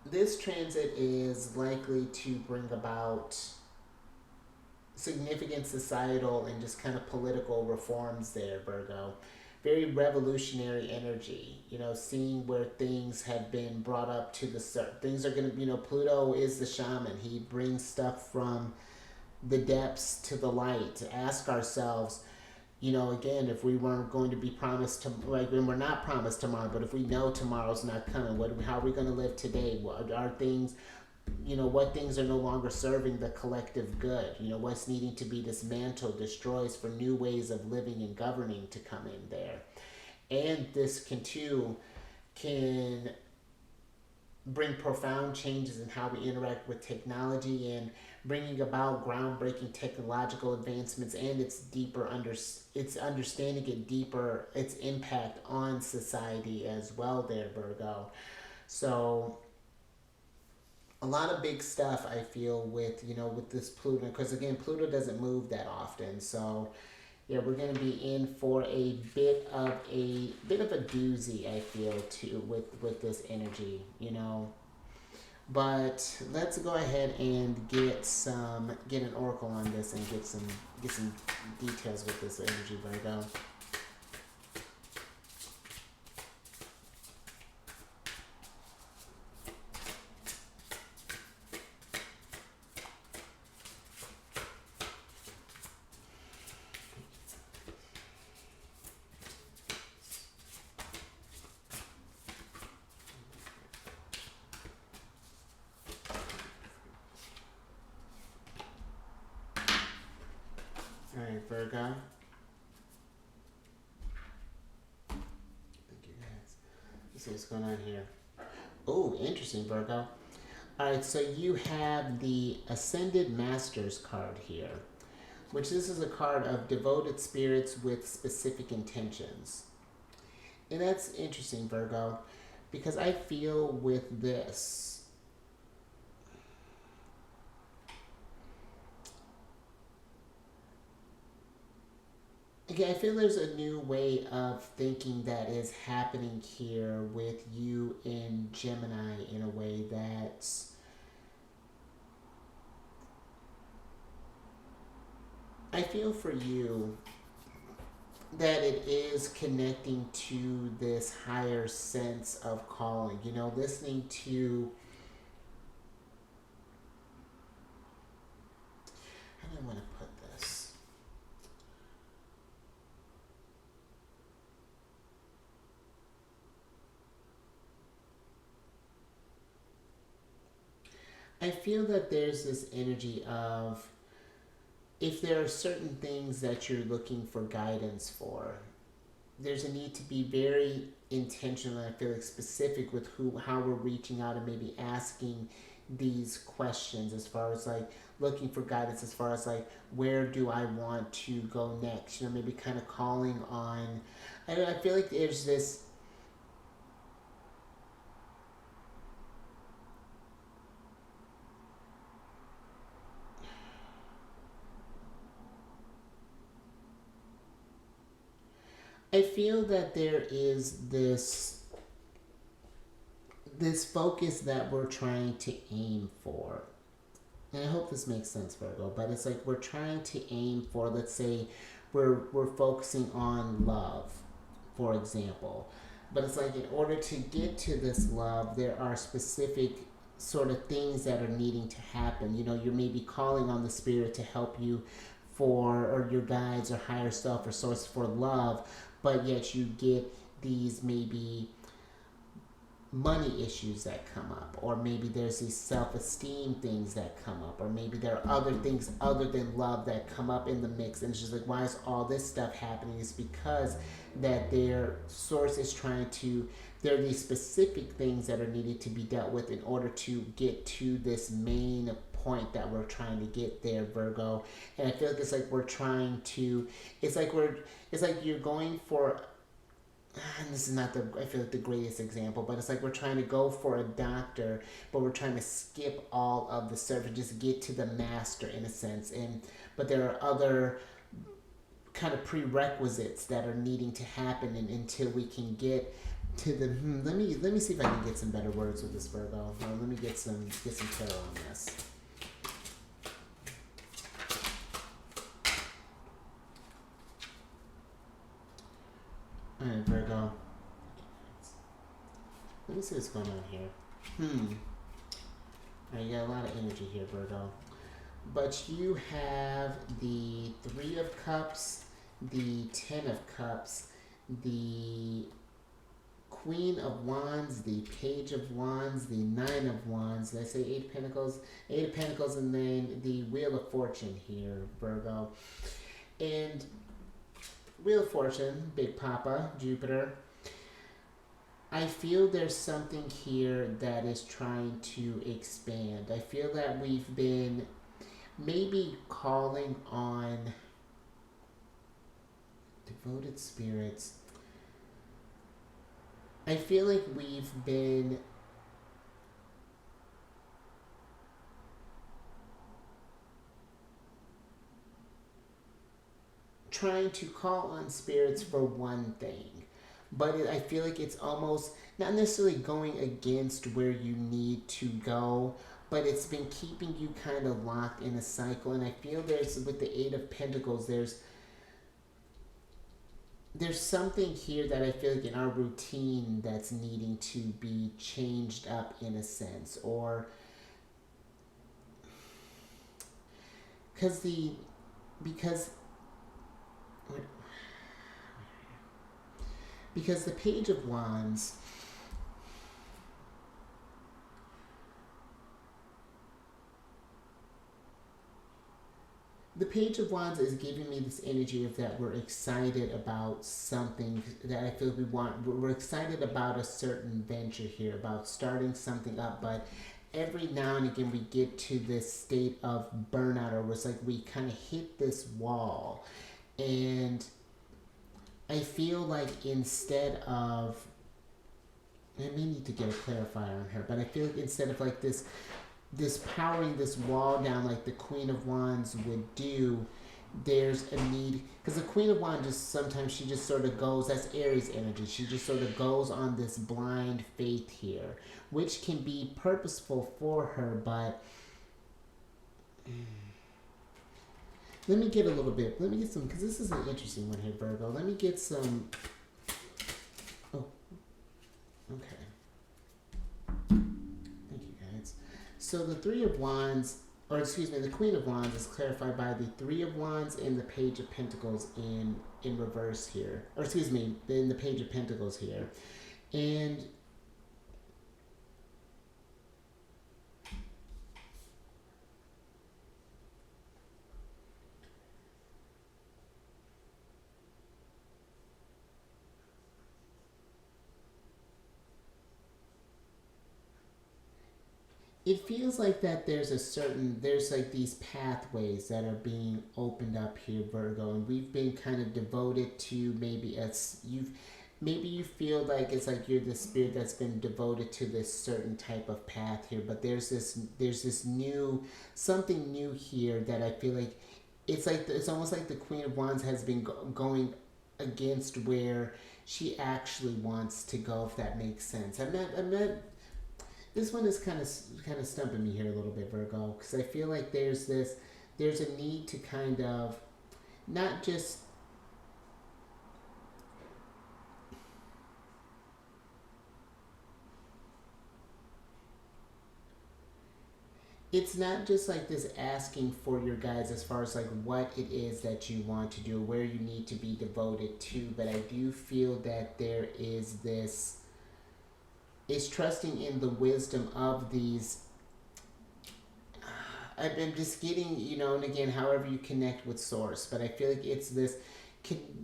this transit is likely to bring about significant societal and just kind of political reforms there, Virgo. Very revolutionary energy, seeing where things have been brought up to the surface. Things are going to, Pluto is the shaman. He brings stuff from the depths to the light to ask ourselves, again, if we weren't going to be promised to, when we're not promised tomorrow, but if we know tomorrow's not coming, how are we going to live today? What are things, what things are no longer serving the collective good? What's needing to be dismantled, destroyed for new ways of living and governing to come in there. And this can bring profound changes in how we interact with technology and bringing about groundbreaking technological advancements, and it's understanding it deeper, its impact on society as well there, Virgo. So a lot of big stuff I feel with this Pluto, because again, Pluto doesn't move that often. So yeah, we're going to be in for a bit of a doozy, I feel, too, with this energy, But let's go ahead and get an oracle on this and get some details with this energy, Virgo. Alright, Virgo. Thank you guys. Let's see what's going on here. Oh, interesting, Virgo. Alright, so you have the Ascended Masters card here, which this is a card of devoted spirits with specific intentions. And that's interesting, Virgo, because I feel with this, again, I feel there's a new way of thinking that is happening here with you in Gemini in a way that's, I feel for you that it is connecting to this higher sense of calling, listening to, how do I want to put this? I feel that there's this energy of, if there are certain things that you're looking for guidance for, there's a need to be very intentional and I feel like specific with how we're reaching out and maybe asking these questions as far as like looking for guidance as far as like where do I want to go next, maybe kind of calling on, I feel like there's this, I feel that there is this focus that we're trying to aim for. And I hope this makes sense, Virgo, but it's like we're trying to aim for, let's say, we're focusing on love, for example. But it's like in order to get to this love, there are specific sort of things that are needing to happen. You know, you're maybe calling on the spirit to help you for, or your guides or higher self or source for love, but yet you get these maybe money issues that come up, or maybe there's these self-esteem things that come up, or maybe there are other things other than love that come up in the mix, and it's just like, why is all this stuff happening? It's because that their source is trying to, there are these specific things that are needed to be dealt with in order to get to this main point that we're trying to get there, Virgo. And I feel like it's like we're trying to, it's like you're going for, and this is not the, I feel like the greatest example, but it's like we're trying to go for a doctor, but we're trying to skip all of the surface, just get to the master in a sense. And but there are other kind of prerequisites that are needing to happen, and until we can get to the let me see if I can get some better words with this, Virgo. Let me get some tarot on this. Alright, Virgo. Let me see what's going on here. Alright, you got a lot of energy here, Virgo. But you have the Three of Cups, the Ten of Cups, the Queen of Wands, the Page of Wands, the Nine of Wands. Did I say Eight of Pentacles? Eight of Pentacles, and then the Wheel of Fortune here, Virgo. And Wheel of Fortune, Big Papa, Jupiter. I feel there's something here that is trying to expand. I feel that we've been maybe calling on devoted spirits. I feel like we've been trying to call on spirits for one thing, but I feel like it's almost not necessarily going against where you need to go, but it's been keeping you kind of locked in a cycle. And I feel there's, with the Eight of Pentacles, there's something here that I feel like in our routine that's needing to be changed up in a sense, or because the Page of Wands, the Page of Wands is giving me this energy of that we're excited about something that I feel we're excited about a certain venture here, about starting something up, but every now and again we get to this state of burnout, or it's like we kind of hit this wall. And I feel like instead of, I may need to get a clarifier on her, but I feel like instead of like this powering this wall down like the Queen of Wands would do, there's a need, because the Queen of Wands just sometimes she just sort of goes, that's Aries energy, she just sort of goes on this blind faith here, which can be purposeful for her, but let me get some, because this is an interesting one here, Virgo. Let me get some, oh, okay. Thank you, guys. So the Three of Wands, or excuse me, the Queen of Wands is clarified by the Three of Wands and the Page of Pentacles in reverse here. Or excuse me, in the Page of Pentacles here. And it feels like that there's like these pathways that are being opened up here, Virgo, and we've been kind of devoted to maybe you feel like it's like you're the spirit that's been devoted to this certain type of path here, but there's this new, something new here that I feel like it's almost like the Queen of Wands has been going against where she actually wants to go, if that makes sense. This one is kind of stumping me here a little bit, Virgo, because I feel like there's a need to kind of not just it's not just like this asking for your guides as far as like what it is that you want to do, where you need to be devoted to, but I do feel that there is this, is trusting in the wisdom of these. I'm just getting, and again, however you connect with source, but I feel like it's this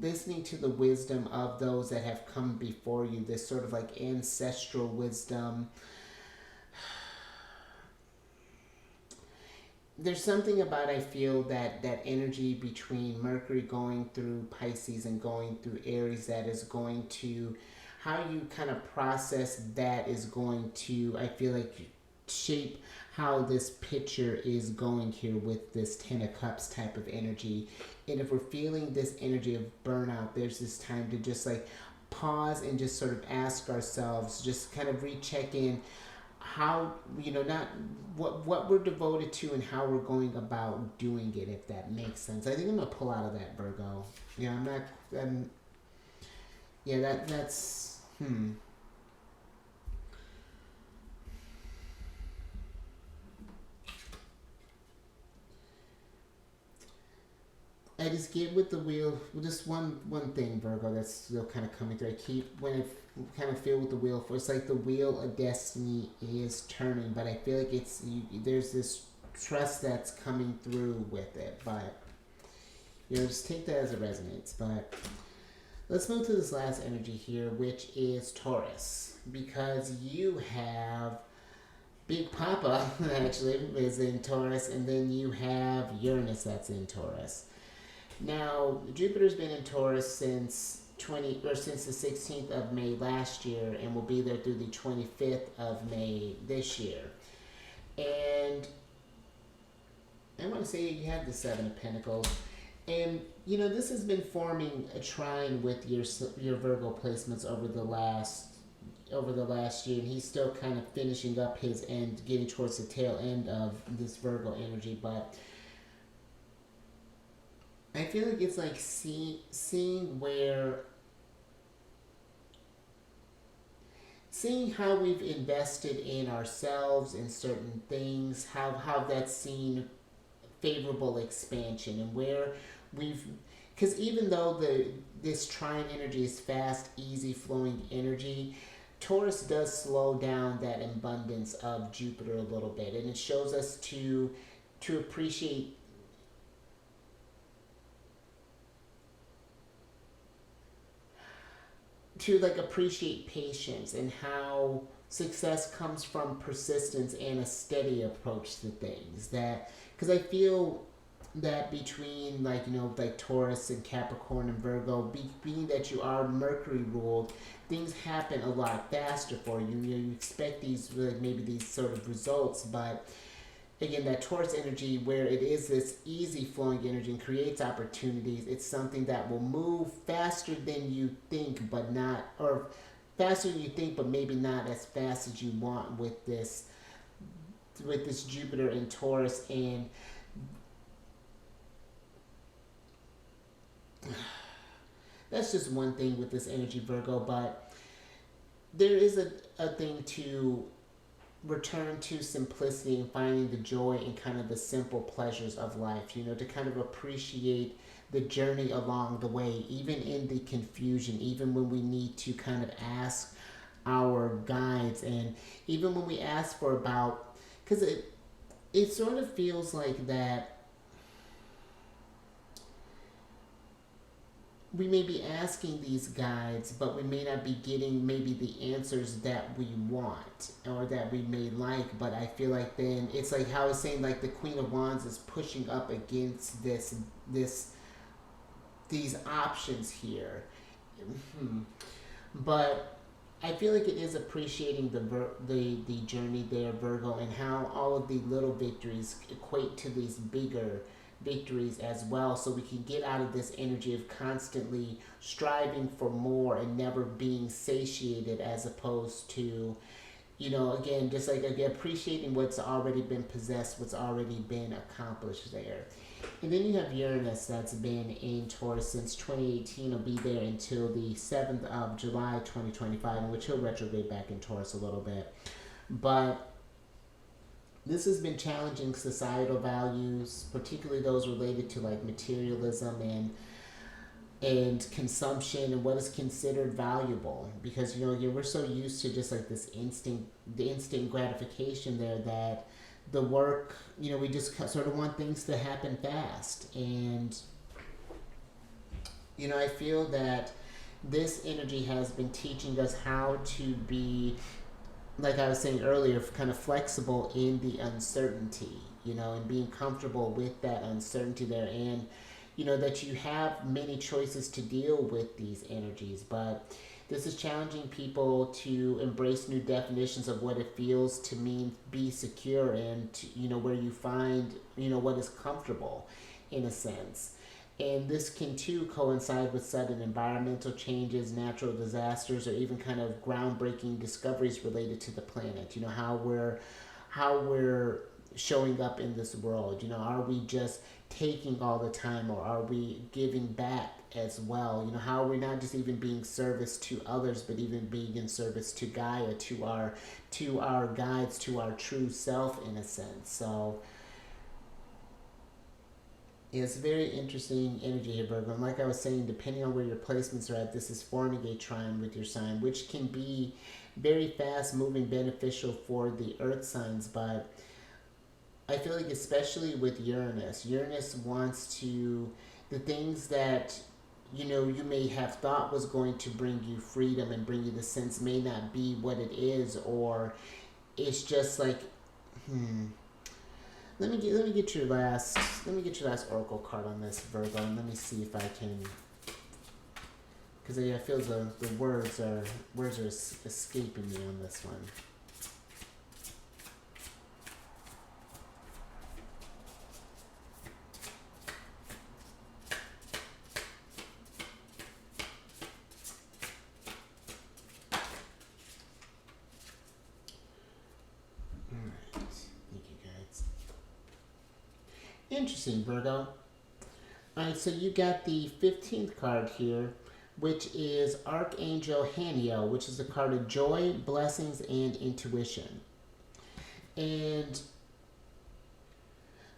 listening to the wisdom of those that have come before you, this sort of like ancestral wisdom. There's something about, I feel, that energy between Mercury going through Pisces and going through Aries that is going to, how you kind of process that is going to, I feel like, shape how this picture is going here with this Ten of Cups type of energy. And if we're feeling this energy of burnout, there's this time to just like pause and just sort of ask ourselves, just kind of recheck in how, not what we're devoted to and how we're going about doing it, if that makes sense. I think I'm gonna pull out of that, Virgo. Yeah, I'm not. Yeah, that's. I just get with the wheel. Just one thing, Virgo. That's still kind of coming through. I keep when I kind of feel with the wheel. It's like the wheel of destiny is turning, but I feel like there's this trust that's coming through with it. But just take that as it resonates. But let's move to this last energy here, which is Taurus, because you have Big Papa actually is in Taurus, and then you have Uranus that's in Taurus. Now, Jupiter's been in Taurus since the 16th of May last year, and will be there through the 25th of May this year. And I want to say you have the Seven of Pentacles, and this has been forming a trine with your Virgo placements over the last year, and he's still kind of finishing up his end, getting towards the tail end of this Virgo energy, but I feel like it's like seeing how we've invested in ourselves in certain things, how that's seen favorable expansion, and where because even though this trine energy is fast, easy flowing energy, Taurus does slow down that abundance of Jupiter a little bit, and it shows us to appreciate appreciate patience, and how success comes from persistence and a steady approach to things. That because I feel that between like Taurus and Capricorn and Virgo, being that you are Mercury ruled, things happen a lot faster for you. You expect these maybe these sort of results, but again, that Taurus energy, where it is this easy flowing energy and creates opportunities, it's something that will move faster than you think, but not, or faster than you think, but maybe not as fast as you want with this Jupiter and Taurus. And that's just one thing with this energy, Virgo, but there is a thing to return to simplicity and finding the joy in kind of the simple pleasures of life, to kind of appreciate the journey along the way, even in the confusion, even when we need to kind of ask our guides, and even when we ask for about, because it sort of feels like that we may be asking these guides, but we may not be getting maybe the answers that we want or that we may like. But I feel like then it's like how I was saying, like the Queen of Wands is pushing up against these options here. But I feel like it is appreciating the journey there, Virgo, and how all of the little victories equate to these bigger victories as well, so we can get out of this energy of constantly striving for more and never being satiated, as opposed to, you know, again, just like, again, appreciating what's already been possessed, what's already been accomplished there. And then you have Uranus, that's been in Taurus since 2018. Will be there until the 7th of July 2025, in which he'll retrograde back in Taurus a little bit. But this has been challenging societal values, particularly those related to like materialism and consumption and what is considered valuable, because, you know, we're so used to just like this the instant gratification there, that the work, you know, we just sort of want things to happen fast. And, you know, I feel that this energy has been teaching us how to be, like I was saying earlier, kind of flexible in the uncertainty, you know, and being comfortable with that uncertainty there. And, you know, that you have many choices to deal with these energies, but this is challenging people to embrace new definitions of what it feels to mean be secure, and to, you know, where you find, you know, what is comfortable in a sense. And this can too coincide with sudden environmental changes, natural disasters, or even kind of groundbreaking discoveries related to the planet. You know, how we're showing up in this world. You know, are we just taking all the time, or are we giving back as well? You know, how are we not just even being service to others, but even being in service to Gaia, to our guides, to our true self, in a sense. So it's very interesting energy here, Virgo. And like I was saying, depending on where your placements are at, this is forming a trine with your sign, which can be very fast moving, beneficial for the earth signs. But I feel like, especially with Uranus wants to, the things that, you know, you may have thought was going to bring you freedom and bring you the sense may not be what it is, or it's just like, let me get your last oracle card on this, Virgo, and let me see if I can, because I feel the words are escaping me on this one. Interesting, Virgo. Alright, so you got the 15th card here, which is Archangel Haniel, which is a card of joy, blessings, and intuition. And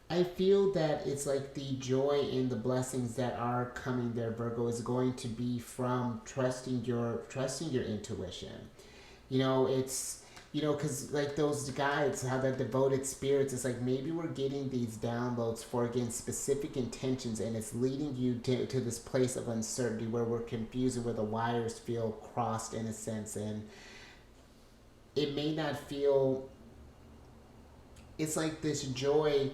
I feel that it's like the joy and the blessings that are coming there, Virgo, is going to be from trusting your intuition. You know, it's, you know, because like those guides, how that devoted spirits, it's like maybe we're getting these downloads for, again, specific intentions, and it's leading you to this place of uncertainty where we're confused and where the wires feel crossed, in a sense. And it may not feel, it's like this joy,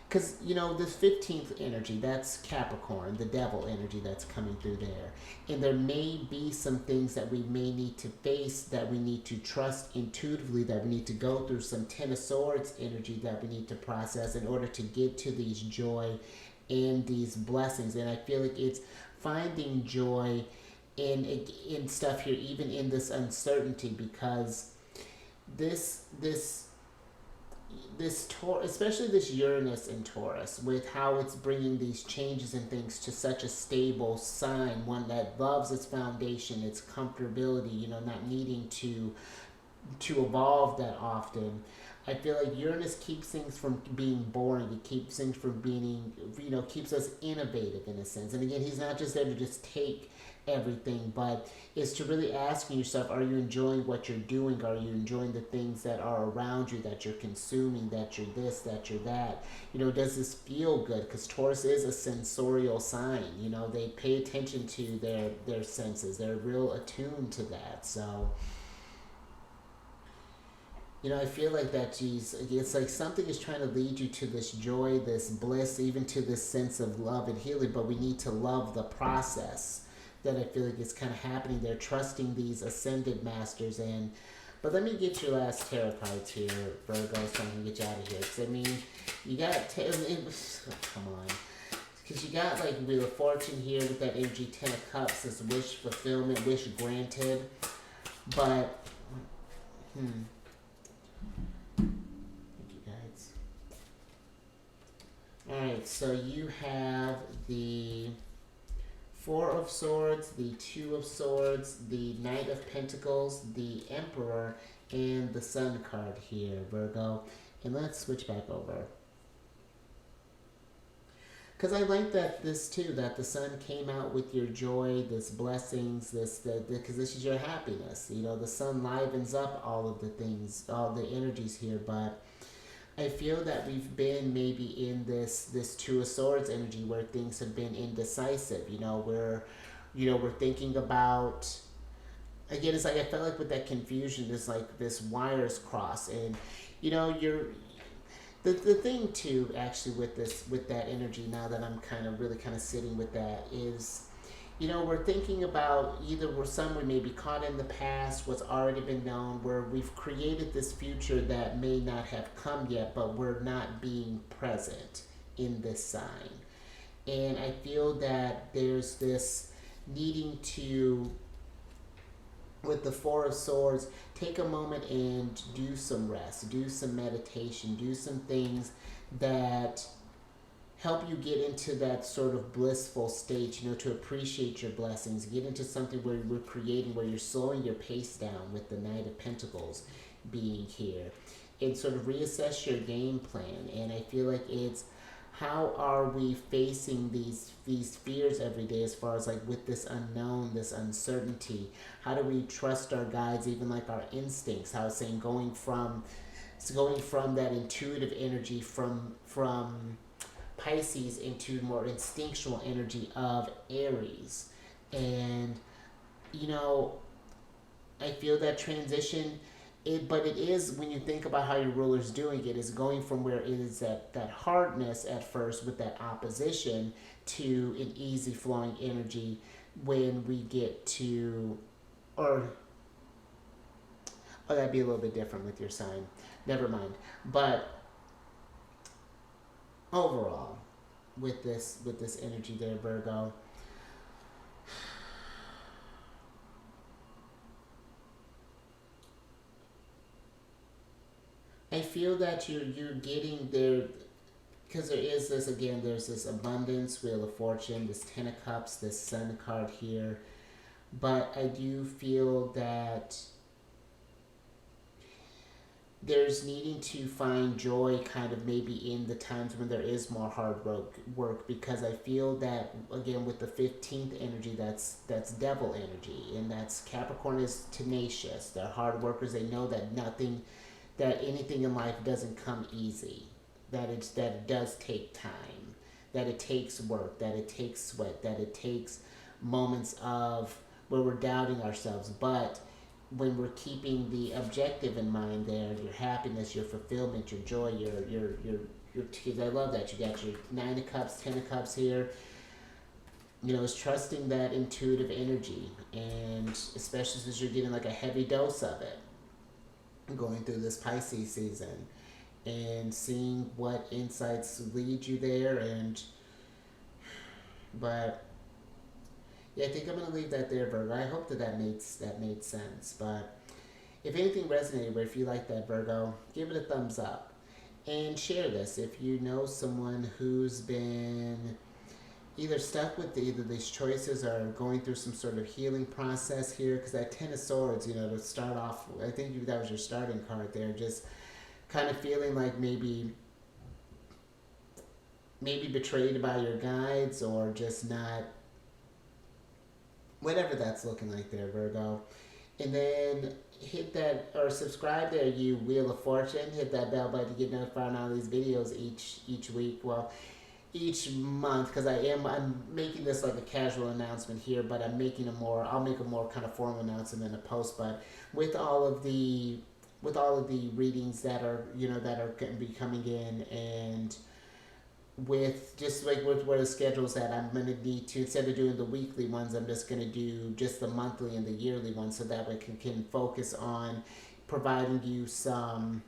because, you know, this 15th energy, that's Capricorn, the devil energy that's coming through there. And there may be some things that we may need to face, that we need to trust intuitively, that we need to go through some Ten of Swords energy that we need to process in order to get to these joy and these blessings. And I feel like it's finding joy in stuff here, even in this uncertainty, because especially this Uranus in Taurus, with how it's bringing these changes and things to such a stable sign, one that loves its foundation, its comfortability, you know, not needing to evolve that often. I feel like Uranus keeps things from being boring. It keeps things from being, you know, keeps us innovative, in a sense. And again, he's not just there to just take everything, but is to really asking yourself, are you enjoying what you're doing? Are you enjoying the things that are around you, that you're consuming, that you're this, that you're that? You know, does this feel good? Because Taurus is a sensorial sign. You know, they pay attention to their senses. They're real attuned to that. So, you know, I feel like that, it's like something is trying to lead you to this joy, this bliss, even to this sense of love and healing, but we need to love the process that I feel like is kind of happening there, trusting these ascended masters. But let me get your last tarot cards here, Virgo, so I can get you out of here. Because, I mean, you got, come on. Because you got like Wheel of Fortune here with that energy, 10 of Cups, this wish fulfillment, wish granted. But, thank you guys. Alright, so you have the Four of Swords, the Two of Swords, the Knight of Pentacles, the Emperor, and the Sun card here, Virgo. And let's switch back over. Because I like that this too, that the Sun came out with your joy, this blessings, because this is your happiness. You know, the Sun livens up all of the things, all the energies here, but I feel that we've been maybe in this Two of Swords energy where things have been indecisive. You know, we're thinking about, again, it's like I felt like with that confusion, there's like this wires cross, and you know, the thing too, actually, with that energy, now that I'm really sitting with that, is, you know, we're thinking about either we may be caught in the past, what's already been known, where we've created this future that may not have come yet, but we're not being present in this sign. And I feel that there's this needing to, with the Four of Swords, take a moment and do some rest, do some meditation, do some things that help you get into that sort of blissful state, you know, to appreciate your blessings, get into something where you're creating, where you're slowing your pace down with the Knight of Pentacles being here, and sort of reassess your game plan. And I feel like it's, how are we facing these fears every day, as far as like with this unknown, this uncertainty? How do we trust our guides, even like our instincts? How I was saying, going from that intuitive energy from Pisces into more instinctual energy of Aries. And, you know, I feel that transition, but it is, when you think about how your ruler's doing it, is going from where it is that hardness at first with that opposition to an easy flowing energy when we get to, or that'd be a little bit different with your sign. Never mind. But overall, with this energy there, Virgo, I feel that you're getting there, because there is this, again, there's this abundance, Wheel of Fortune, this Ten of Cups, this Sun card here. But I do feel that there's needing to find joy kind of maybe in the times when there is more hard work, because I feel that, again, with the 15th energy, that's devil energy, and that's Capricorn is tenacious. They're hard workers. They know that anything in life doesn't come easy, that it does take time, that it takes work, that it takes sweat, that it takes moments of where we're doubting ourselves. But when we're keeping the objective in mind there, your happiness, your fulfillment, your joy, your I love that you got your Nine of Cups, Ten of Cups here. You know, it's trusting that intuitive energy, and especially since you're getting like a heavy dose of it going through this Pisces season, and seeing what insights lead you there. And but yeah, I think I'm going to leave that there, Virgo. I hope that made sense. But if anything resonated, or if you like that, Virgo, give it a thumbs up. And share this if you know someone who's been either stuck with either these choices or going through some sort of healing process here. Because that Ten of Swords, you know, to start off, I think that was your starting card there. Just kind of feeling like maybe betrayed by your guides, or just not, whatever that's looking like there, Virgo. And then hit that, or subscribe there, you Wheel of Fortune. Hit that bell button to get notified on all these videos each week. Well, each month, because I'm making this like a casual announcement here, but I'll make a more kind of formal announcement in a post. But with all of the readings that are going to be coming in, and with just like with where the schedule's at, I'm going to need to, instead of doing the weekly ones, I'm just going to do just the monthly and the yearly ones, so that way I can focus on providing you some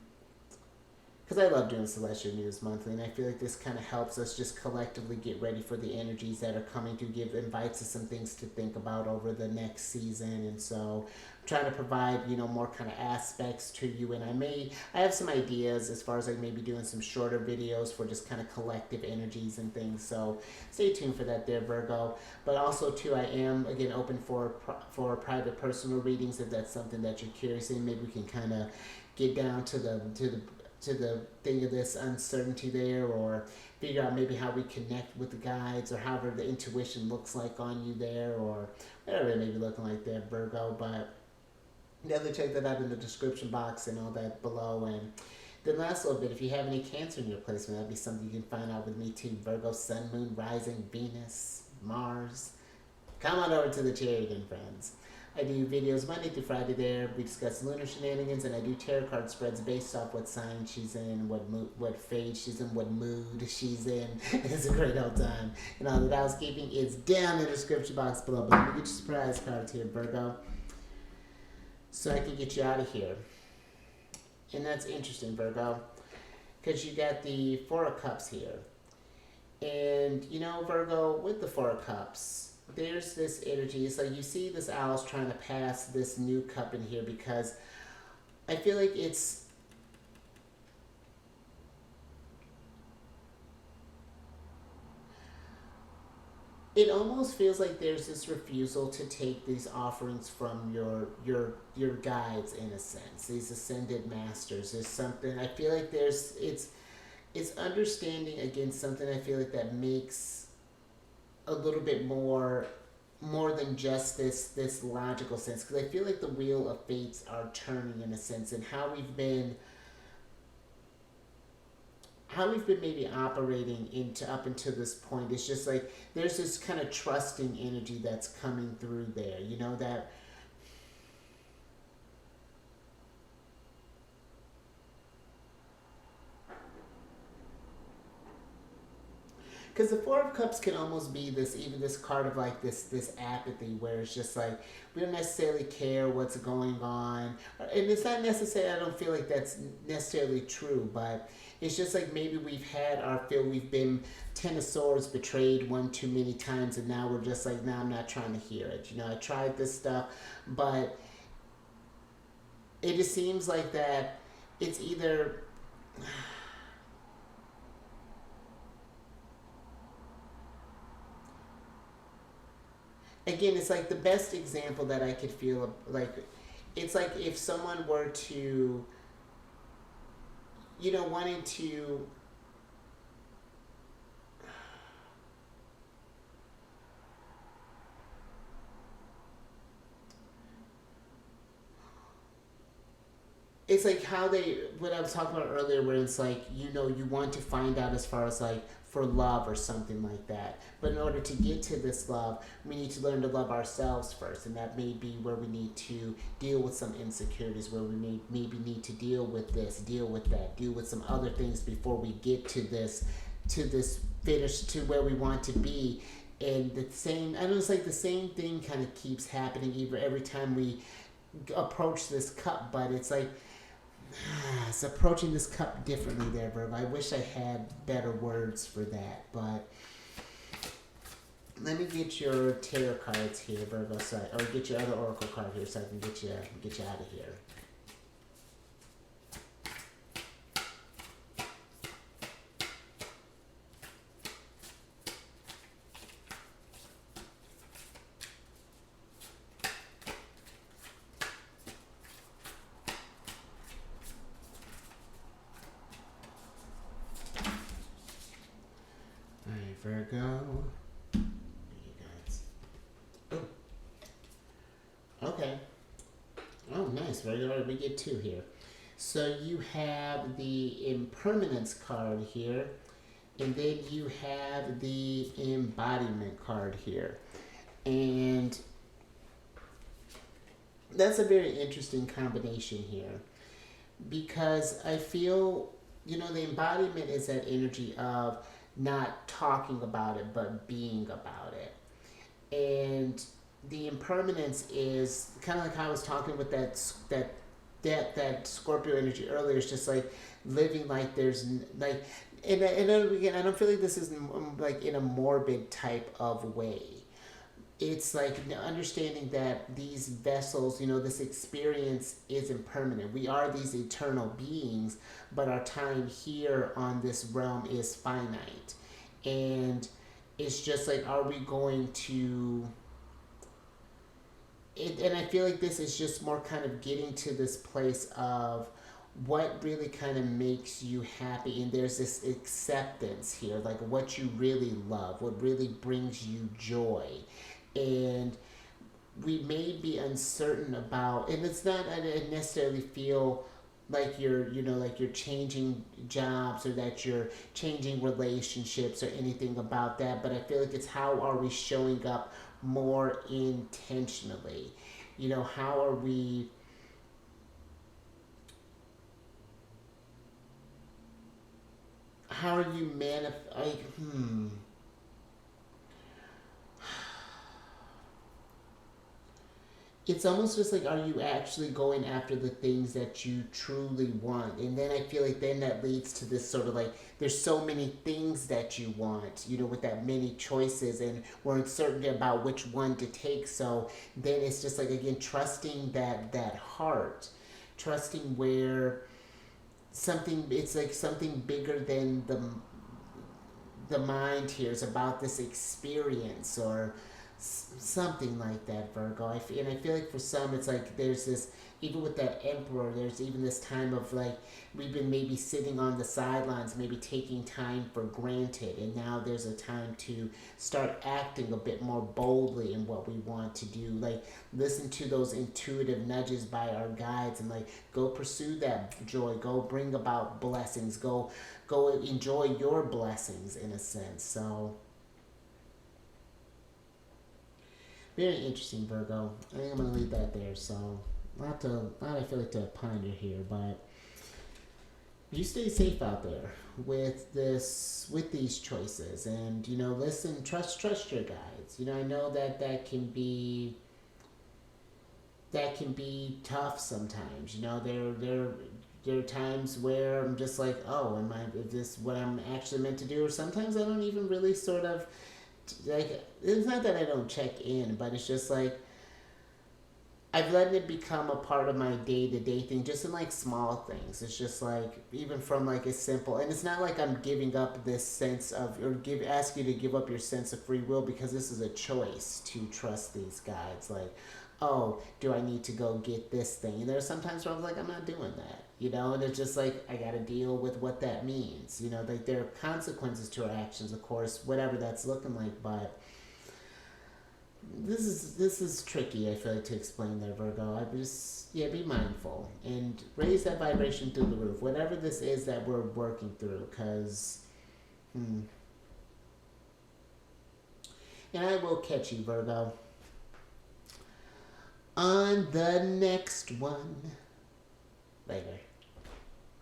because I love doing celestial news monthly, and I feel like this kind of helps us just collectively get ready for the energies that are coming to give invites us some things to think about over the next season. And so I'm trying to provide, more kind of aspects to you, and I have some ideas as far as like maybe doing some shorter videos for just kind of collective energies and things. So stay tuned for that there, Virgo. But also too, I am again open for private personal readings if that's something that you're curious in. Maybe we can kind of get down to the thing of this uncertainty there, or figure out maybe how we connect with the guides, or however the intuition looks like on you there, or whatever it may be looking like there, Virgo. But definitely check that out in the description box and all that below. And then last little bit, if you have any Cancer in your placement, that'd be something you can find out with me too. Virgo, Sun, Moon, Rising, Venus, Mars. Come on over to the chariot, friends. I do videos Monday through Friday there. We discuss lunar shenanigans, and I do tarot card spreads based off what sign she's in, what phase she's in, what mood she's in. It's a great old time. And all the housekeeping is down in the description box below. But let me get your surprise cards here, Virgo, so I can get you out of here. And that's interesting, Virgo, because you got the Four of Cups here. And, Virgo, with the Four of Cups, there's this energy. It's like you see this owl's trying to pass this new cup in here, because I feel like it almost feels like there's this refusal to take these offerings from your guides, in a sense, these ascended masters. There's something, I feel like it's understanding against something, I feel like that makes a little bit more than just this logical sense, because I feel like the wheel of fates are turning, in a sense, and how we've been maybe operating up until this point. It's just like there's this kind of trusting energy that's coming through there, that because the Four of Cups can almost be this card of like this apathy, where it's just like we don't necessarily care what's going on, and it's not necessarily, I don't feel like that's necessarily true, but it's just like maybe we've been Ten of Swords, betrayed one too many times, and now we're just like, I'm not trying to hear it. I tried this stuff, but it just seems like that it's either again, it's like the best example that I could feel like, it's like if someone were to, wanting to, it's like what I was talking about earlier, where it's like, you want to find out as far as like for love or something like that. But in order to get to this love, we need to learn to love ourselves first. And that may be where we need to deal with some insecurities, where we maybe need to deal with this, deal with that, deal with some other things before we get to this finish, to where we want to be. And it's like the same thing kind of keeps happening every time we approach this cup, but it's like, it's approaching this cup differently there, Virgo. I wish I had better words for that, but let me get your tarot cards here, Virgo, or get your other oracle card here, so I can get you out of here. Virgo. You guys. Oh. Okay. Oh, nice. Virgo. We get two here. So you have the Impermanence card here, and then you have the Embodiment card here. And that's a very interesting combination here, because I feel, the embodiment is that energy of not talking about it, but being about it. And the impermanence is kind of like how I was talking with that that Scorpio energy earlier is just like living like there's like, and again, I don't feel like this is like in a morbid type of way. It's like understanding that these vessels, this experience isn't permanent. We are these eternal beings, but our time here on this realm is finite. And it's just like, are we going to. And I feel like this is just more kind of getting to this place of what really kind of makes you happy, and there's this acceptance here, like what you really love, what really brings you joy. And we may be uncertain about, and it's not, I didn't necessarily feel like like you're changing jobs or that you're changing relationships or anything about that, but I feel like it's how are we showing up more intentionally. How are we. How are you It's almost just like, are you actually going after the things that you truly want? And then I feel like then that leads to this sort of like, there's so many things that you want, with that many choices, and we're uncertain about which one to take. So then it's just like, again, trusting that heart, trusting where something, it's like something bigger than the mind here is about this experience, or something like that, Virgo. And I feel like for some, it's like there's this, even with that Emperor, there's even this time of like, we've been maybe sitting on the sidelines, maybe taking time for granted, and now there's a time to start acting a bit more boldly in what we want to do. Like, listen to those intuitive nudges by our guides, and like, go pursue that joy, go bring about blessings, go enjoy your blessings in a sense. So very interesting, Virgo. I think I'm gonna leave that there. So, not I feel like to ponder here, but you stay safe out there with these choices, and listen, trust your guides. I know that can be tough sometimes. There are times where I'm just like, oh, is this what I'm actually meant to do? Or sometimes I don't even really sort of like, it's not that I don't check in, but it's just like I've let it become a part of my day-to-day thing, just in like small things. It's just like, even from like a simple, and it's not like I'm giving up this sense of, or ask you to give up your sense of free will, because this is a choice to trust these guides. Like, oh, do I need to go get this thing? And there's sometimes where I'm like, I'm not doing that, and it's just like, I got to deal with what that means. Like, there are consequences to our actions, of course, whatever that's looking like, but this is tricky, I feel like, to explain there, Virgo. I just, be mindful and raise that vibration through the roof, whatever this is that we're working through, because and I will catch you, Virgo, on the next one. Later.